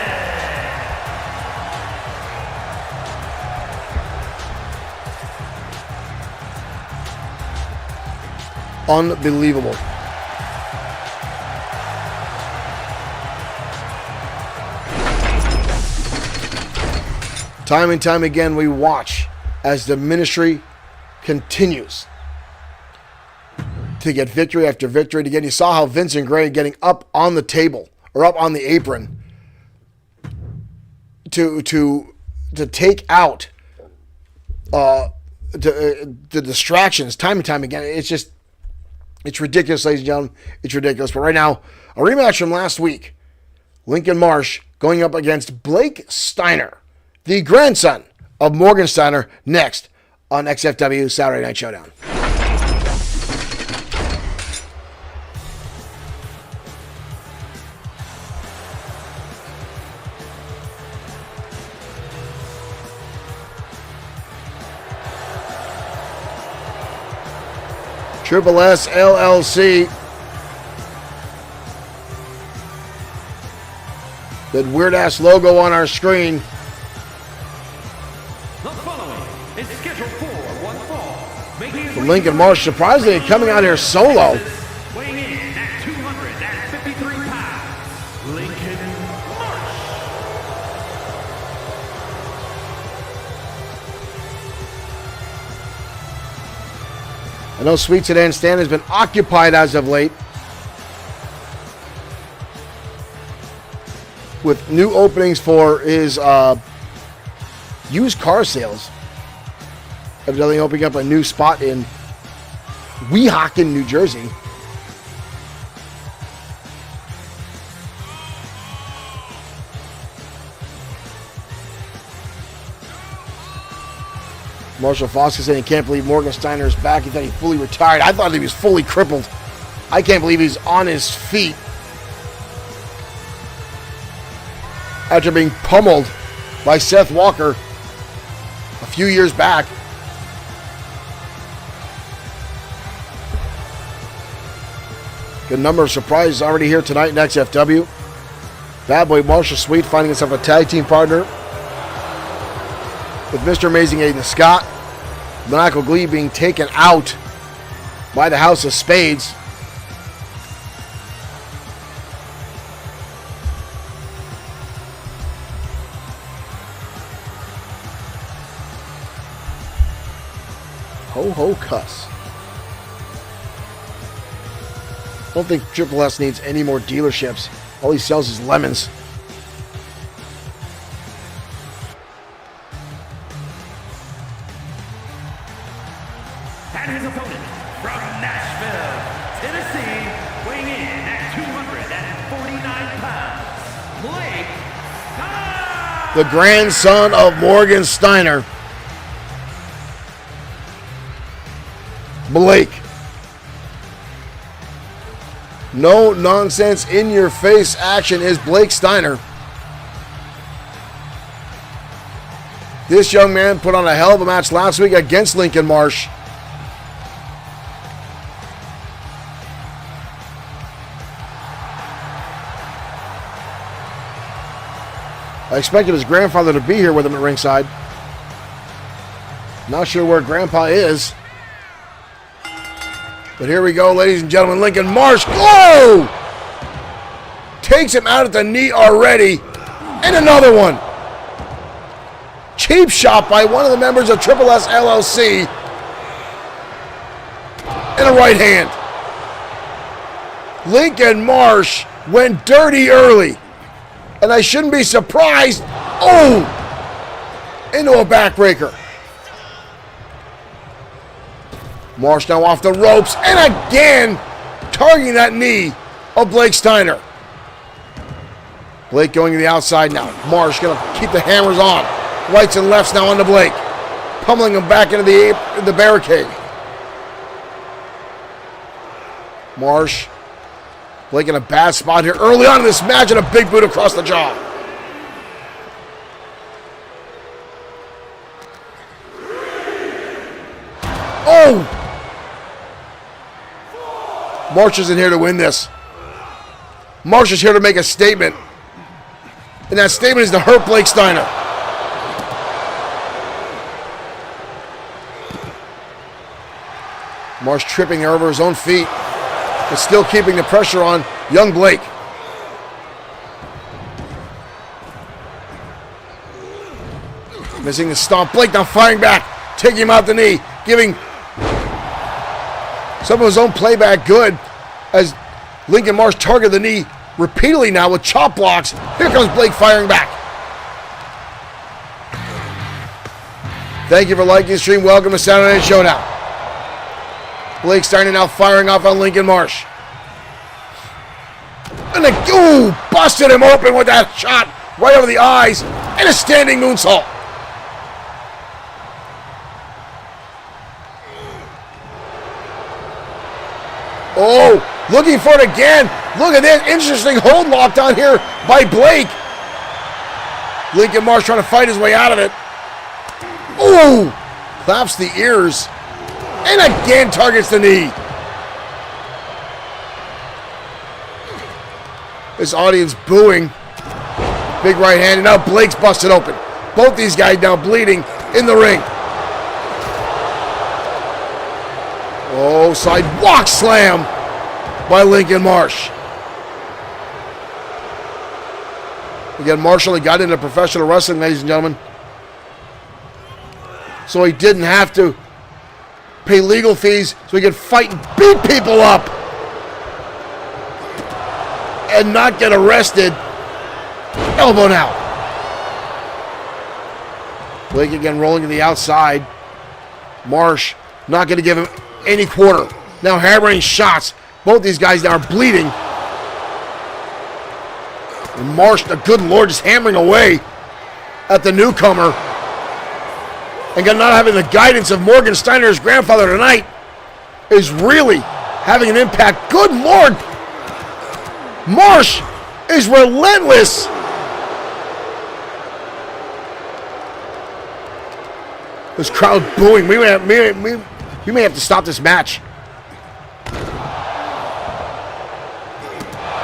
Unbelievable. Time and time again, we watch as the ministry continues to get victory after victory. And again, you saw how Vincent Gray getting up on the table or up on the apron to take out the distractions time and time again. It's ridiculous, ladies and gentlemen. It's ridiculous. But right now, a rematch from last week. Lincoln Marsh going up against Blake Steiner, the grandson of Morgan Steiner, next on XFW Saturday Night Showdown. Triple S LLC. That weird ass logo on our screen. The following is scheduled for one fall. Making his way Lincoln Marsh surprisingly coming out here solo. weighing in at 253 pounds, Lincoln Marsh. I know Sweet Sedan Stan has been occupied as of late with new openings for his used car sales. Evidently opening up a new spot in Weehawken, New Jersey. Marshall Fox is saying he can't believe Morgan Steiner is back. He thought he fully retired. I thought he was fully crippled. I can't believe he's on his feet after being pummeled by Seth Walker a few years back. The number of surprises already here tonight in XFW. Bad Boy Marshall Sweet finding himself a tag team partner with Mr. Amazing Aiden Scott. Monaco Glee being taken out by the House of Spades. Ho ho cuss. I don't think Triple S needs any more dealerships. All he sells is lemons. And his opponent from Nashville, Tennessee, weighing in at 249 pounds, Blake Steiner. The grandson of Morgan Steiner. Blake. No nonsense, in your face action is Blake Steiner. This young man put on a hell of a match last week against Lincoln Marsh. I expected his grandfather to be here with him at ringside. Not sure where Grandpa is. But here we go, ladies and gentlemen. Lincoln Marsh, whoa! Takes him out at the knee already. And another one. Cheap shot by one of the members of Triple S LLC. And a right hand. Lincoln Marsh went dirty early. And I shouldn't be surprised. Oh! Into a backbreaker. Marsh now off the ropes, and again targeting that knee of Blake Steiner. Blake going to the outside now. Marsh going to keep the hammers on. Rights and lefts now onto Blake. Pummeling him back into the barricade. Marsh. Blake in a bad spot here early on in this match, and a big boot across the jaw. Oh! Marsh isn't here to win this. Marsh is here to make a statement. And that statement is to hurt Blake Steiner. Marsh tripping over his own feet, but still keeping the pressure on young Blake. Missing the stomp. Blake now firing back, taking him out the knee, giving some of his own playback good as Lincoln Marsh targeted the knee repeatedly now with chop blocks. Here comes Blake firing back. Thank you for liking the stream. Welcome to Saturday Night Showdown. Blake Steiner now firing off on Lincoln Marsh. And busted him open with that shot right over the eyes and a standing moonsault. Oh, looking for it again. Look at this interesting hold lock down here by Blake. Lincoln Marsh trying to fight his way out of it. Oh, claps the ears. And again targets the knee. This audience booing. Big right hand, and now Blake's busted open. Both these guys now bleeding in the ring. Oh, sidewalk slam by Lincoln Marsh. Again, Marshall, he got into professional wrestling, ladies and gentlemen. So he didn't have to pay legal fees, so he could fight and beat people up and not get arrested. Elbow now. Blake again rolling to the outside. Marsh not going to give him any quarter. Now hammering shots. Both these guys now are bleeding. And Marsh, the good Lord, just hammering away at the newcomer. And not having the guidance of Morgan Steiner, his grandfather, tonight is really having an impact. Good Lord. Marsh is relentless. This crowd booing. We may have to stop this match.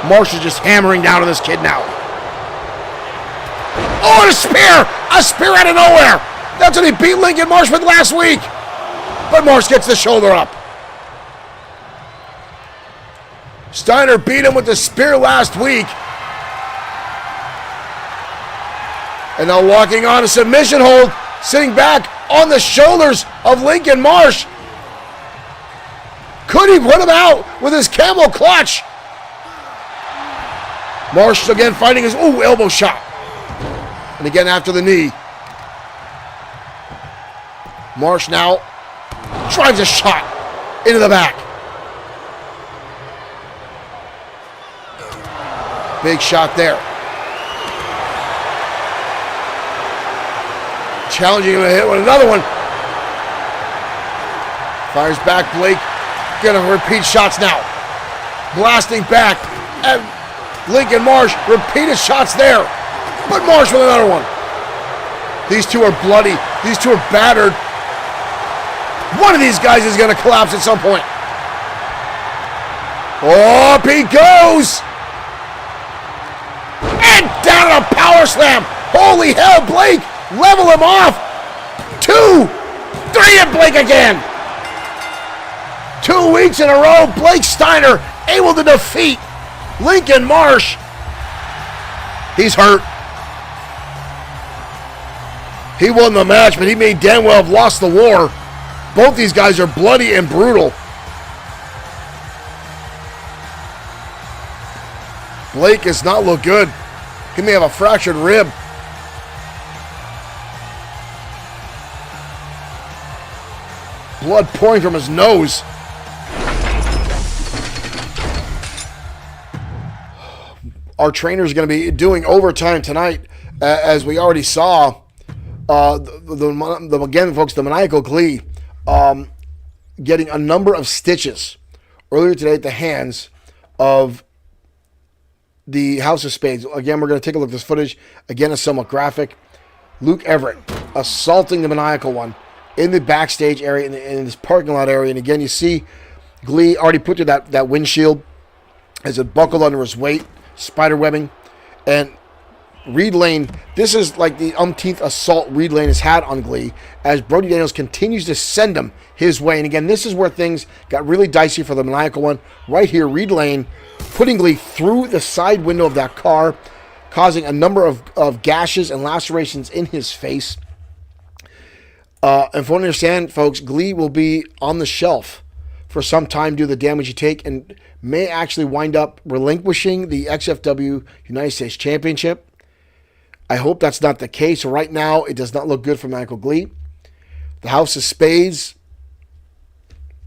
Marsh is just hammering down on this kid now. Oh, and a spear! A spear out of nowhere! That's what he beat Lincoln Marsh with last week. But Marsh gets the shoulder up. Steiner beat him with the spear last week. And now locking on a submission hold, sitting back on the shoulders of Lincoln Marsh. Could he put him out with his camel clutch? Marsh again fighting his elbow shot. And again after the knee. Marsh now drives a shot into the back. Big shot there. Challenging him to hit with another one. Fires back Blake. Gonna repeat shots now. Blasting back at Lincoln Marsh. Repeated shots there. But Marsh with another one. These two are bloody. These two are battered. One of these guys is gonna collapse at some point. Up he goes. And down on a power slam. Holy hell, Blake. Level him off. 2, 3, and Blake again. 2 weeks in a row, Blake Steiner able to defeat Lincoln Marsh. He's hurt. He won the match, but he may damn well have lost the war. Both these guys are bloody and brutal. Blake does not look good. He may have a fractured rib. Blood pouring from his nose. Our trainer is going to be doing overtime tonight, as we already saw. Again, folks, the maniacal glee getting a number of stitches earlier today at the hands of the House of Spades. Again, we're going to take a look at this footage. Again, it's somewhat graphic. Luke Everett assaulting the maniacal one in the backstage area, in this parking lot area. And again, you see Glee already put through that windshield as it buckled under his weight, spider webbing. And Reed Lane, this is like the umpteenth assault Reed Lane has had on Glee, as Brody Daniels continues to send him his way. And again, this is where things got really dicey for the maniacal one. Right here, Reed Lane putting Glee through the side window of that car, causing a number of gashes and lacerations in his face. And from what I understand, folks, Glee will be on the shelf for some time due to the damage he take, and may actually wind up relinquishing the XFW United States Championship. I hope that's not the case. Right now, it does not look good for Michael Glee. The House of Spades,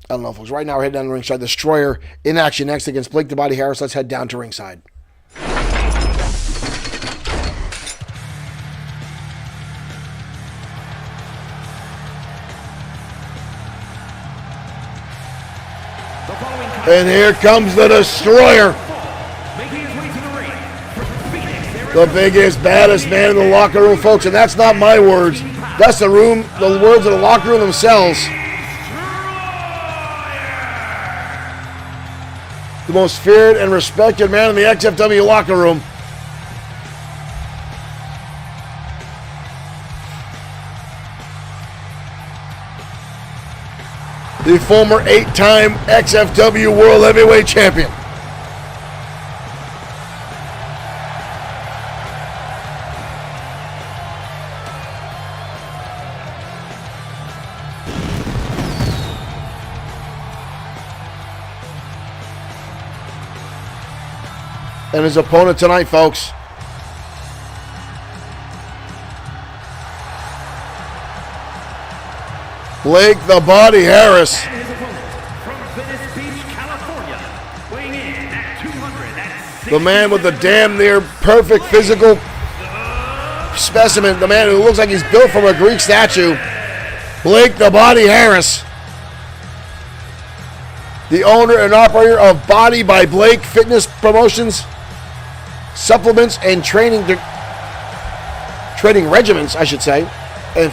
I don't know, folks. Right now, we're heading down to ringside. Destroyer in action next against Blake the Body Harris. Let's head down to ringside. And here comes the Destroyer. The biggest, baddest man in the locker room, folks. And that's not my words. That's the words of the locker room themselves. The most feared and respected man in the XFW locker room. The former 8-time XFW World Heavyweight Champion. And his opponent tonight, folks, Blake the Body Harris. And his opponent from Venice Beach, California, weighing in at 260. The man with the damn near perfect physical specimen. The man who looks like he's built from a Greek statue. Blake the Body Harris. The owner and operator of Body by Blake Fitness Promotions, supplements and training regimens, I should say, and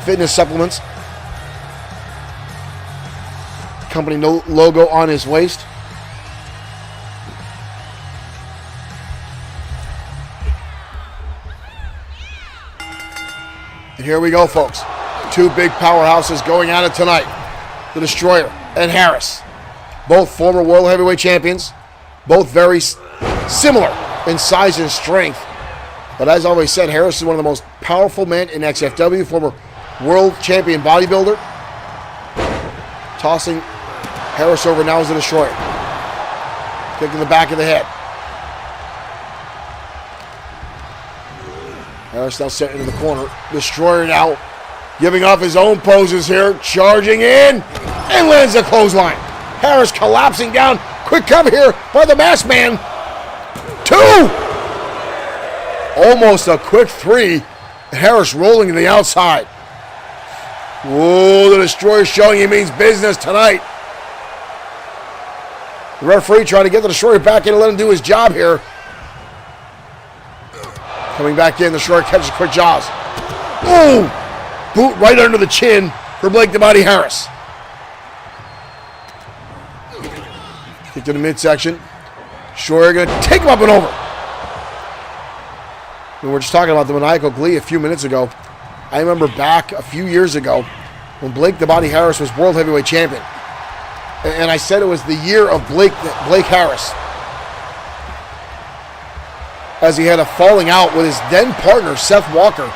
fitness supplements. Company logo on his waist. Here we go, folks. Two big powerhouses going at it tonight. The Destroyer and Harris. Both former World Heavyweight Champions. Both very similar in size and strength. But as I always said, Harris is one of the most powerful men in XFW, former World Champion bodybuilder. Tossing Harris over now as the Destroyer. Kick in the back of the head. Harris now set into the corner. Destroyer now giving off his own poses here. Charging in and lands the clothesline. Harris collapsing down. Quick cover here by the masked man. 2. Almost a quick 3. Harris rolling to the outside. Whoa, the Destroyer showing he means business tonight. The referee trying to get the Destroyer back in and let him do his job here. Coming back in, the Destroyer catches quick jaws. Ooh! Boot right under the chin for Blake the Body Harris. Kick to the midsection. Destroyer going to take him up and over. We were just talking about the maniacal glee a few minutes ago. I remember back a few years ago when Blake the Body Harris was World Heavyweight Champion. And I said it was the year of Blake Harris, as he had a falling out with his then partner, Seth Walker.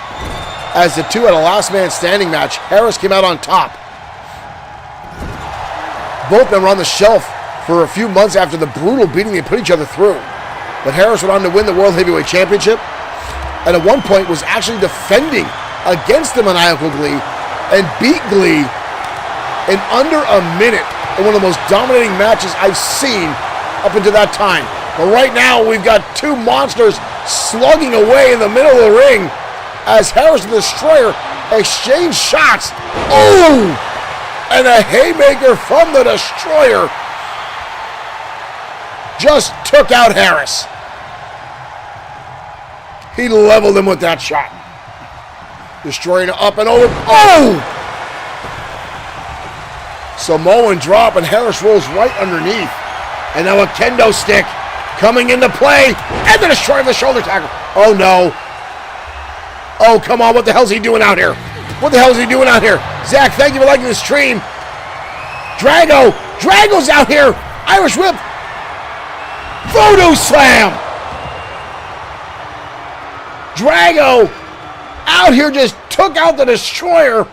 As the two had a last man standing match, Harris came out on top. Both of them were on the shelf for a few months after the brutal beating they put each other through. But Harris went on to win the World Heavyweight Championship, and at one point was actually defending against the maniacal Glee and beat Glee in under a minute in one of the most dominating matches I've seen up until that time. But right now, we've got two monsters slugging away in the middle of the ring as Harris and the Destroyer exchange shots. Oh! And a haymaker from the Destroyer just took out Harris. He leveled him with that shot. Destroyer up and over. Oh! Samoan drop, and Harris rolls right underneath. And now a kendo stick coming into play, and the Destroyer of the shoulder tackle. Oh no. Oh, come on, what the hell's he doing out here? What the hell is he doing out here? Zach, thank you for liking the stream. Drago's out here. Irish whip. Voodoo slam. Drago out here just took out the Destroyer,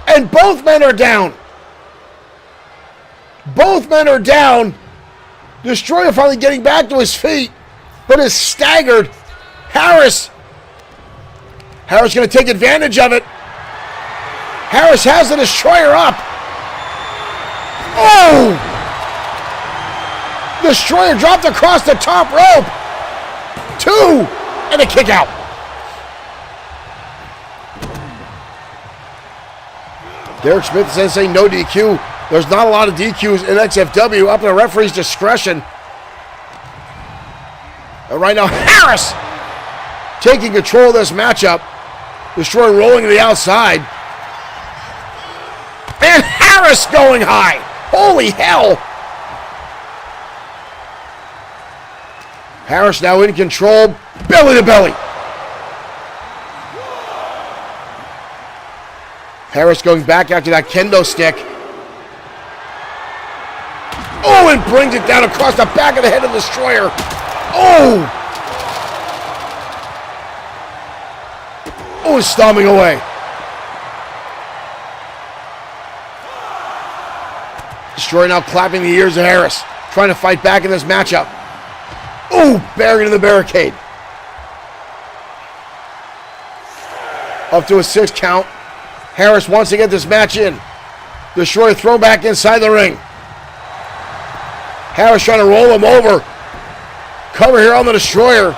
and both men are down. Both men are down. Destroyer finally getting back to his feet, but is staggered. Harris going to take advantage of it. Harris has the Destroyer up. Oh! Destroyer dropped across the top rope. 2, and a kick out. Derek Smith says saying no DQ. There's not a lot of DQs in XFW, up to the referee's discretion. And right now, Harris taking control of this matchup. Destroyer rolling to the outside. And Harris going high. Holy hell. Harris now in control. Belly to belly. Harris going back after that kendo stick. Oh, and brings it down across the back of the head of the Destroyer. Oh! Oh, stomping away. Destroyer now clapping the ears of Harris, trying to fight back in this matchup. Oh, buried in the barricade. Up to a 6 count. Harris wants to get this match in. Destroyer thrown back inside the ring. Harris trying to roll him over. Cover here on the Destroyer.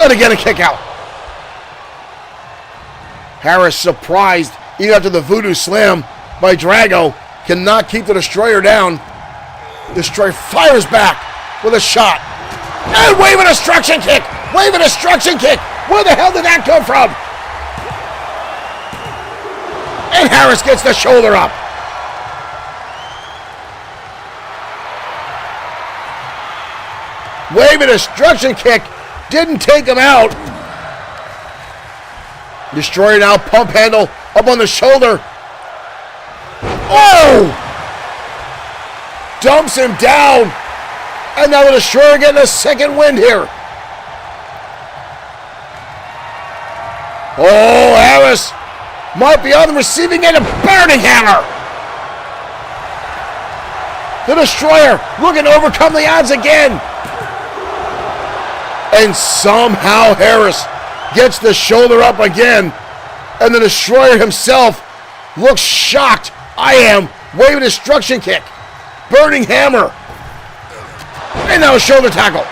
And again a kick out. Harris surprised even after the voodoo slam by Drago. Cannot keep the Destroyer down. Destroyer fires back with a shot. And wave a destruction kick. Wave a destruction kick. Where the hell did that come from? And Harris gets the shoulder up. Wave a destruction kick. Didn't take him out. Destroyer now, pump handle up on the shoulder. Oh! Dumps him down. And now the Destroyer getting a second wind here. Oh, Harris might be on the receiving end of burning hammer. The Destroyer looking to overcome the odds again. And somehow Harris gets the shoulder up again. And the Destroyer himself looks shocked. I am. Wave destruction kick. Burning hammer. And now a shoulder tackle.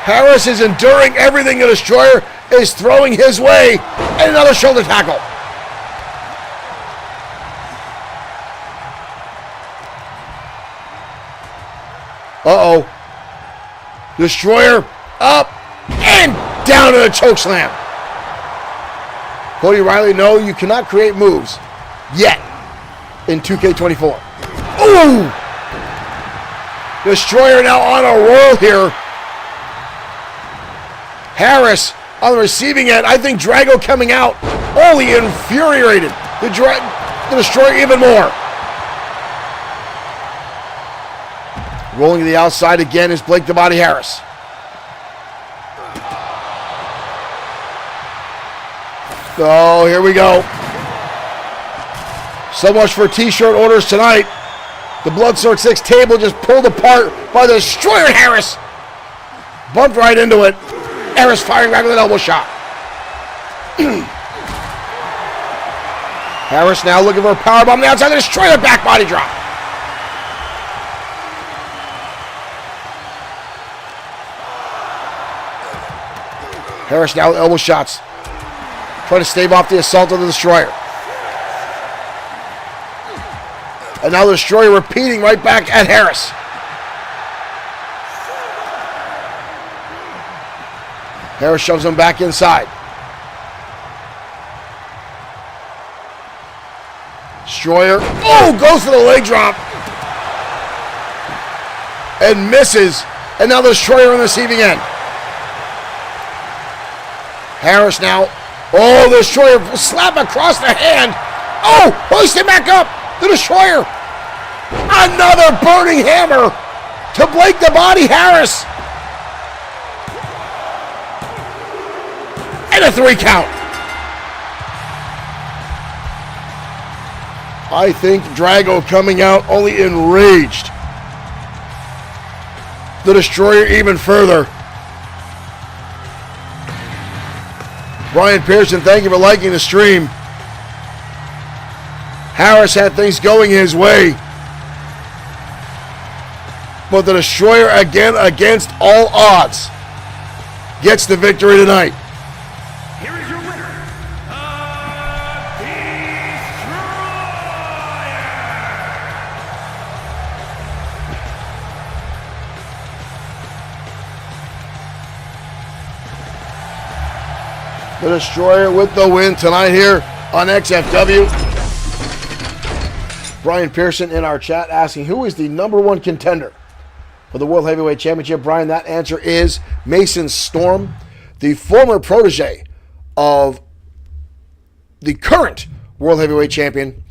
Harris is enduring everything the Destroyer is throwing his way. And another shoulder tackle. Uh-oh. Destroyer up and down to the choke slam. Cody Riley, no, you cannot create moves yet in 2K24. Ooh! Destroyer now on a roll here. Harris on the receiving end. I think Drago coming out only infuriated the Destroyer even more. Rolling to the outside again is Blake the Body Harris. Oh, here we go. So much for t-shirt orders tonight. The Bloodsport 6 table just pulled apart by the Destroyer Harris. Bumped right into it. Harris firing back with an elbow shot. Harris now looking for a powerbomb on the outside. The Destroyer back body drop. Harris now with elbow shots. Trying to stave off the assault of the Destroyer. And now the Destroyer repeating right back at Harris. Harris shoves him back inside. Destroyer, oh, goes for the leg drop. And misses. And now the Destroyer on the receiving end. Harris now, oh, the Destroyer slap across the hand. Oh, hoist him back up. The Destroyer. Another burning hammer to Blake the Body Harris. And a 3 count. I think Drago coming out only enraged the Destroyer even further. Brian Pearson, thank you for liking the stream. Harris had things going his way. But the Destroyer, again, against all odds, gets the victory tonight. Here is your winner, The Destroyer with the win tonight here on XFW. Brian Pearson in our chat asking, who is the #1 contender for the World Heavyweight Championship? Brian, that answer is Mason Storm, the former protege of the current World Heavyweight Champion,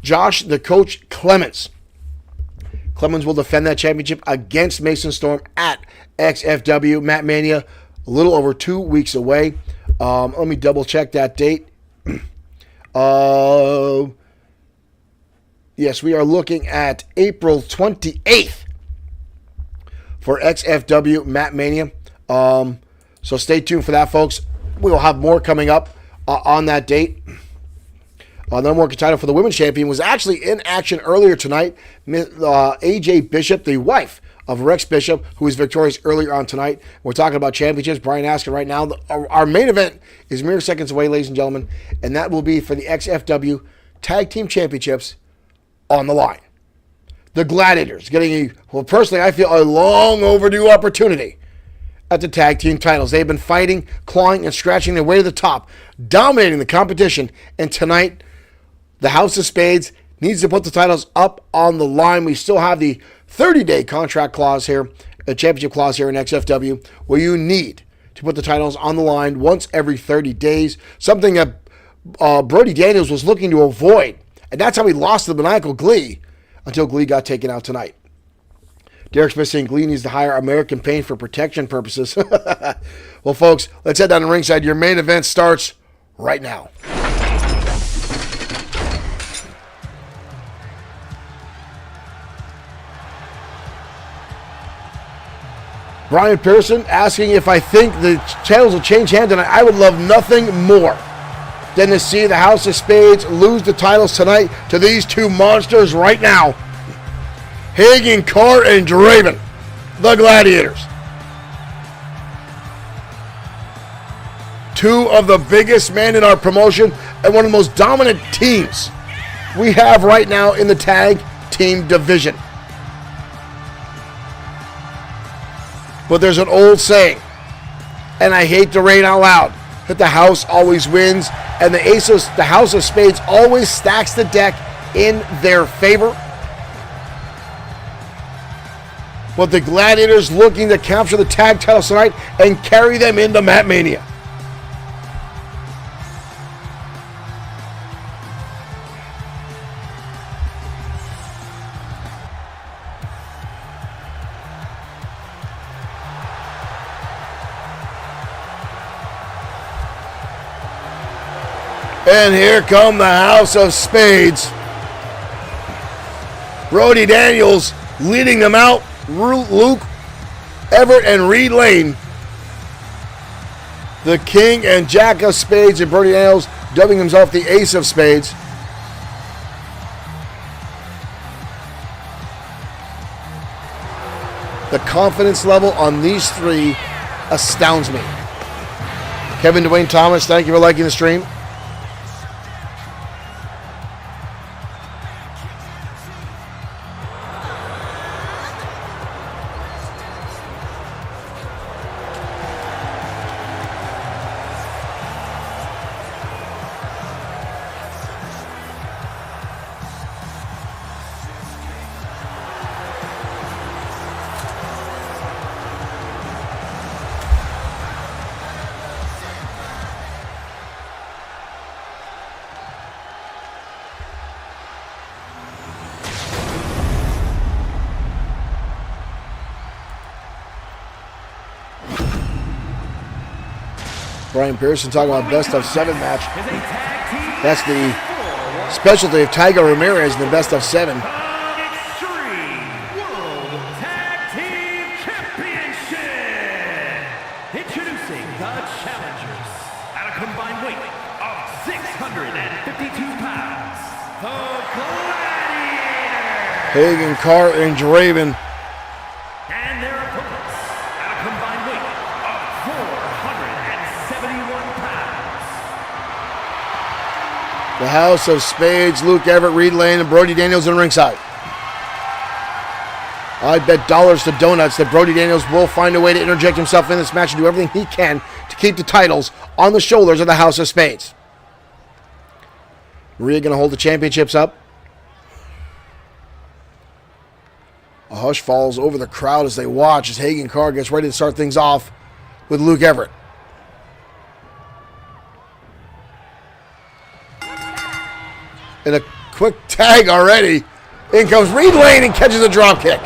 Josh the Coach Clemens. Clemens will defend that championship against Mason Storm at XFW Matt Mania, a little over 2 weeks away. Let me double check that date. Yes, we are looking at April 28th for XFW Matt Mania. So stay tuned for that, folks. We will have more coming up on that date. Number one contender for the women's champion was actually in action earlier tonight. AJ Bishop, the wife of Rex Bishop, who was victorious earlier on tonight. We're talking about championships. Brian asking right now. Our main event is mere seconds away, ladies and gentlemen, and that will be for the XFW Tag Team Championships on the line. The Gladiators getting personally, I feel a long overdue opportunity at the tag team titles. They've been fighting, clawing, and scratching their way to the top, dominating the competition, and tonight, the House of Spades needs to put the titles up on the line. We still have the 30-day contract clause here, a championship clause here in XFW where you need to put the titles on the line once every 30 days, something that Brody Daniels was looking to avoid. And that's how he lost the maniacal Glee until Glee got taken out tonight. Derek Smith saying Glee needs to hire American Paint for protection purposes. Well, folks, let's head down to ringside. Your main event starts right now. Brian Pearson asking if I think the channels will change hands tonight. I would love nothing more than to see the House of Spades lose the titles tonight to these two monsters right now. Hagen, Carr, and Draven, the Gladiators. Two of the biggest men in our promotion and one of the most dominant teams we have right now in the tag team division. But there's an old saying, and I hate to read out loud, that the house always wins, and the House of Spades always stacks the deck in their favor. But the Gladiators looking to capture the tag titles tonight and carry them into Mat Mania. And here come the House of Spades. Brody Daniels leading them out. Luke Everett and Reed Lane. The King and Jack of Spades, and Brody Daniels dubbing himself the Ace of Spades. The confidence level on these three astounds me. Kevin Dwayne Thomas, thank you for liking the stream. Brian Pearson talking about best of 7 match. That's the specialty of Tiger Ramirez in the best of 7. Extreme World Tag Team Championship. Introducing the challengers at a combined weight of 652 pounds. The Gladiators. Hagen, Carr, and Draven. And their opponents at a combined weight of 471 pounds. The House of Spades, Luke Everett, Reed Lane, and Brody Daniels in ringside. I bet dollars to donuts that Brody Daniels will find a way to interject himself in this match and do everything he can to keep the titles on the shoulders of the House of Spades. Maria going to hold the championships up. A hush falls over the crowd as they watch as Hagen Carr gets ready to start things off with Luke Everett. And a quick tag already. In comes Reed Lane and catches a drop kick.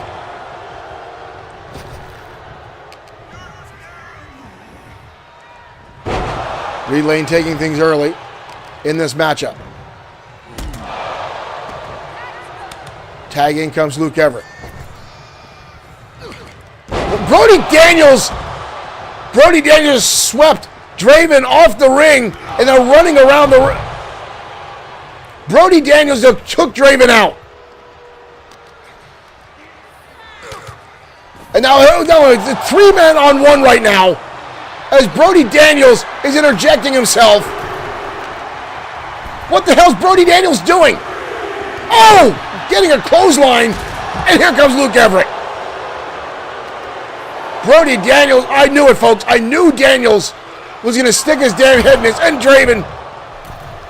Reed Lane taking things early in this matchup. Tag in comes Luke Everett. Brody Daniels swept Draven off the ring and they're running around the ring. Brody Daniels took Draven out. And now it's 3 men on 1 right now as Brody Daniels is interjecting himself. What the hell's Brody Daniels doing? Oh! Getting a clothesline. And here comes Luke Everett. Brody Daniels, I knew it, folks. I knew Daniels was going to stick his damn head in this. And Draven.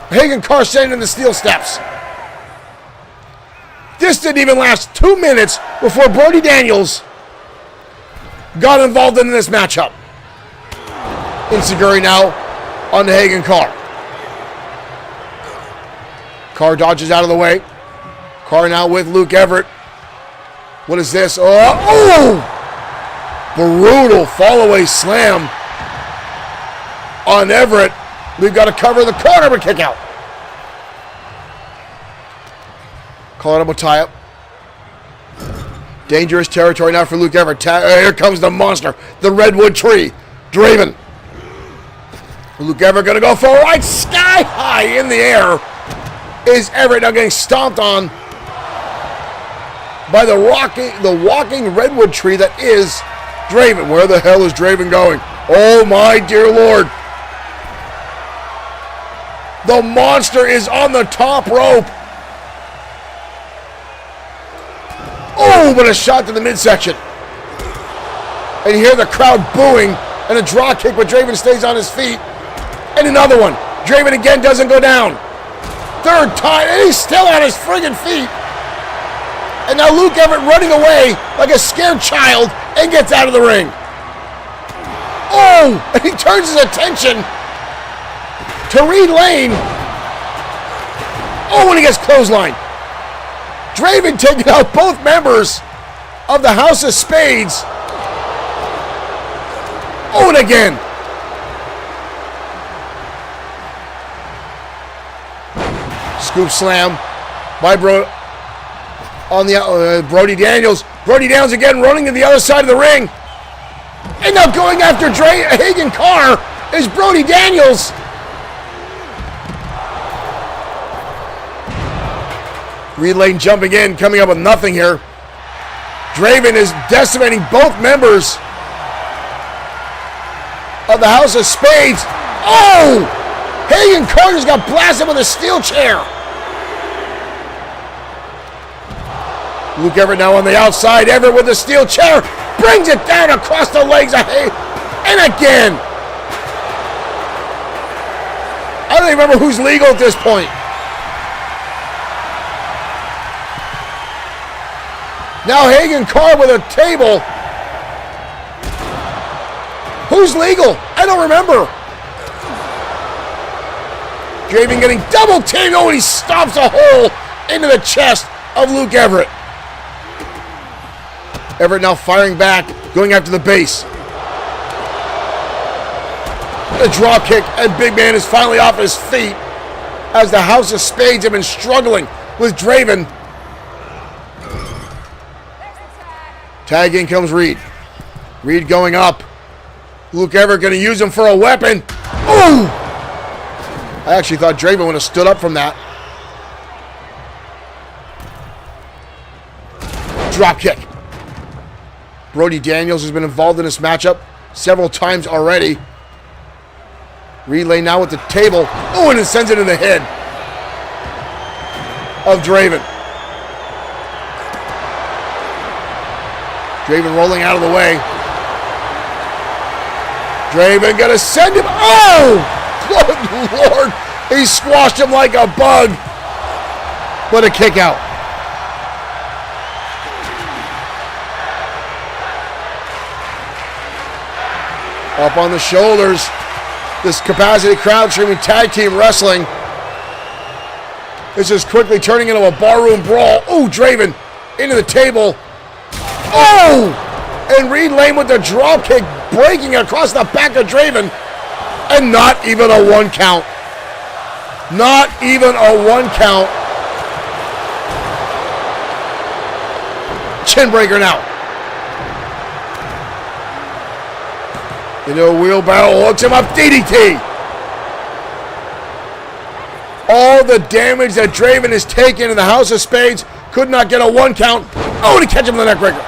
Hagen Carr sending in the steel steps. This didn't even last 2 minutes before Brody Daniels got involved in this matchup. Insiguri now on the Hagen Carr. Carr dodges out of the way. Carr now with Luke Everett. What is this? Oh! Brutal fall-away slam on Everett. We've got to cover the corner, but kick out. Colorado tie-up. Dangerous territory now for Luke Everett. Here comes the monster, the redwood tree, Draven. Luke Everett going to go for a right, sky high in the air. Is Everett now getting stomped on by the walking redwood tree that is Draven. Where the hell is Draven going? Oh my dear Lord. The monster is on the top rope. Oh, but a shot to the midsection. And you hear the crowd booing and a draw kick, but Draven stays on his feet. And another one. Draven again doesn't go down. Third time, and he's still on his friggin' feet. And now Luke Everett running away like a scared child and gets out of the ring. Oh, and he turns his attention to Reed Lane. Oh, and he gets clotheslined. Draven taking out both members of the House of Spades. Oh, and again. Scoop slam by Brody Daniels. Brody Daniels again running to the other side of the ring. And now going after Hagen Carr is Brody Daniels. Reed Lane jumping in, coming up with nothing here. Draven is decimating both members of the House of Spades. Oh! Hagen Carr just got blasted with a steel chair. Luke Everett now on the outside. Everett with a steel chair. Brings it down across the legs of Hagen. And again. I don't even remember who's legal at this point. Now Hagen Carr with a table. Who's legal? I don't remember. Draven getting double teamed. Oh, and he stomps a hole into the chest of Luke Everett. Everett now firing back, going after the base. The drop kick, and Big Man is finally off his feet as the House of Spades have been struggling with Draven. Tag in comes Reed. Reed going up. Luke Everett going to use him for a weapon. Ooh! I actually thought Draven would have stood up from that. Drop kick. Brody Daniels has been involved in this matchup several times already. Reed Lane now with the table. Oh, and it sends it in the head of Draven. Draven rolling out of the way. Draven gonna send him. Oh! Good Lord! He squashed him like a bug. What a kick out. Up on the shoulders. This capacity crowd streaming tag team wrestling. This is quickly turning into a barroom brawl. Oh, Draven into the table. Oh! And Reed Lane with the drop kick, breaking across the back of Draven. And not even a 1 count. Not even a 1 count. Chin breaker now. Into a wheelbarrow, hooks him up, DDT. All the damage that Draven has taken in the House of Spades could not get a 1 count. Oh, to catch him in the neck breaker.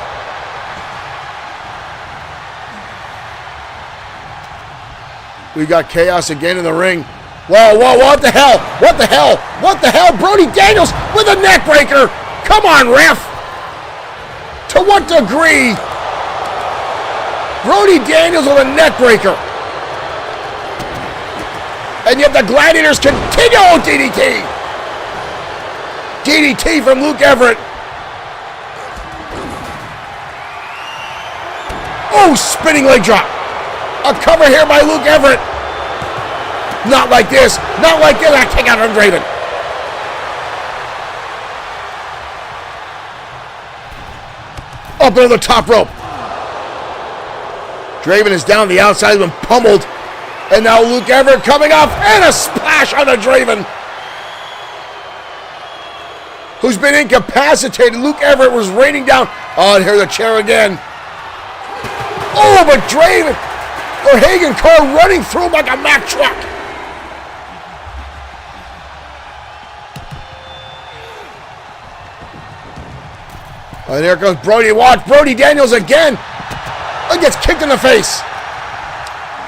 We got chaos again in the ring. Whoa, whoa, what the hell? What the hell? What the hell? Brody Daniels with a neck breaker. Come on, ref. To what degree? Brody Daniels with a neck breaker. And yet the Gladiators continue. Oh, DDT. DDT from Luke Everett. Oh, spinning leg drop. A cover here by Luke Everett. Not like this. Not like this. I kick out on Draven. Up into the top rope. Draven is down the outside, been pummeled. And now Luke Everett coming off, and a splash on a Draven, who's been incapacitated. Luke Everett was raining down. Oh, and here's the chair again. Oh, but Draven, or Hagen Carr running through him like a Mack truck. And here comes Brody. Watch Brody Daniels again. And gets kicked in the face.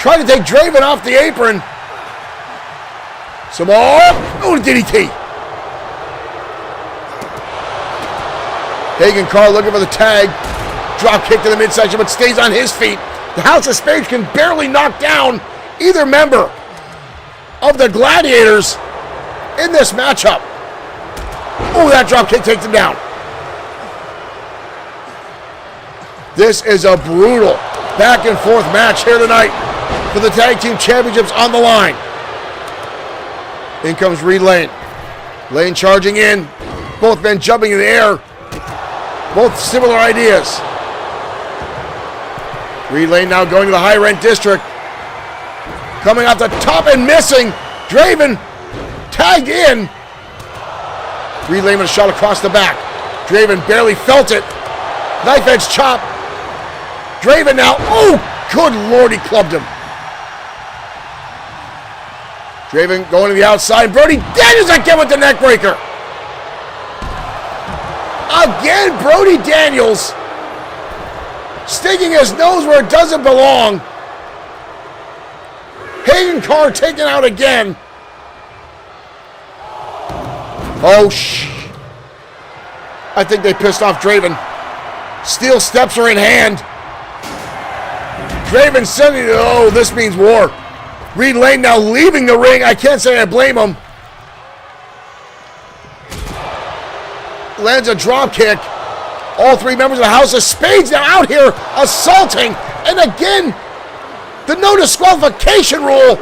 Trying to take Draven off the apron. Some more. Oh, DDT. Hagen Carr looking for the tag. Drop kick to the midsection, but stays on his feet. The House of Spades can barely knock down either member of the Gladiators in this matchup. Oh, that drop kick takes him down. This is a brutal back and forth match here tonight for the tag team championships on the line. In comes Reed Lane. Lane charging in. Both men jumping in the air. Both similar ideas. Reed Lane now going to the high rent district. Coming off the top and missing. Draven tagged in. Reed Lane with a shot across the back. Draven barely felt it. Knife edge chop. Draven now. Oh, good Lord, he clubbed him. Draven going to the outside. Brody Daniels again with the neck breaker. Again, Brody Daniels sticking his nose where it doesn't belong. Hagen Carr taken out again. Oh, I think they pissed off Draven. Steel steps are in hand. Draven sending it. Oh, this means war. Reed Lane now leaving the ring. I can't say I blame him. Lands a drop kick. All three members of the House of Spades now out here assaulting. And again, the no disqualification rule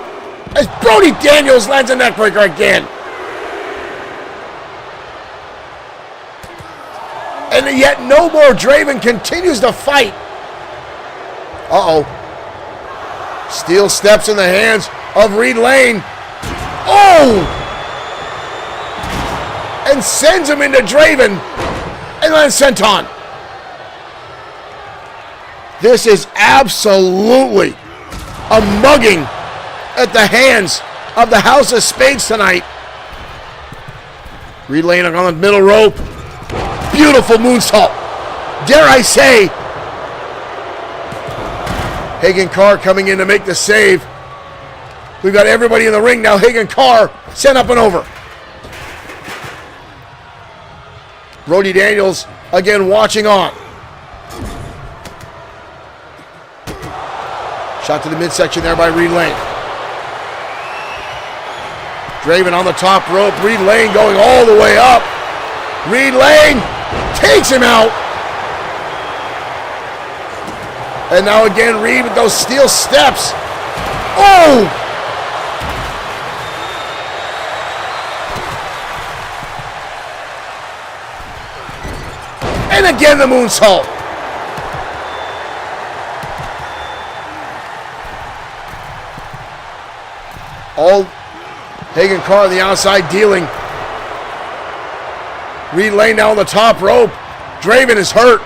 as Brody Daniels lands a neckbreaker again. And yet no more. Draven continues to fight. Uh-oh. Steel steps in the hands of Reed Lane. Oh! And sends him into Draven. And then senton. This is absolutely a mugging at the hands of the House of Spades tonight. Reed Lane on the middle rope. Beautiful moonsault. Dare I say, Hagen Carr coming in to make the save. We've got everybody in the ring now. Hagen Carr sent up and over. Brody Daniels again watching on. Shot to the midsection there by Reed Lane. Draven on the top rope. Reed Lane going all the way up. Reed Lane takes him out. And now again, Reed with those steel steps. Oh! And again, the moonsault. All Hagen Carr on the outside dealing. Reed Lane now on the top rope. Draven is hurt.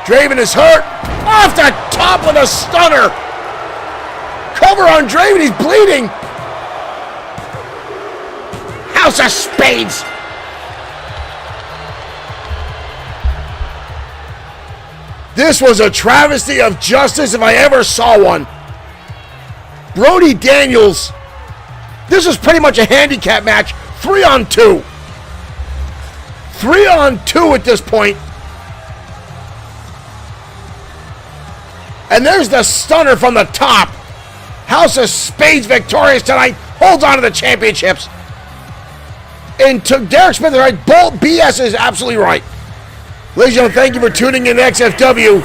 Draven is hurt. Off the top with a stunner. Cover on Draven. He's bleeding. House of Spades. This was a travesty of justice if I ever saw one. Brody Daniels. This was pretty much a handicap match. 3-on-2. 3-on-2 at this point. And there's the stunner from the top. House of Spades victorious tonight. Holds on to the championships. And Derek Smith is right. BS is absolutely right. Ladies and gentlemen, thank you for tuning in to XFW.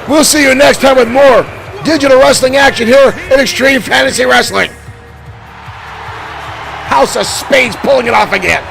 We'll see you next time with more digital wrestling action here at Extreme Fantasy Wrestling. House of Spades pulling it off again.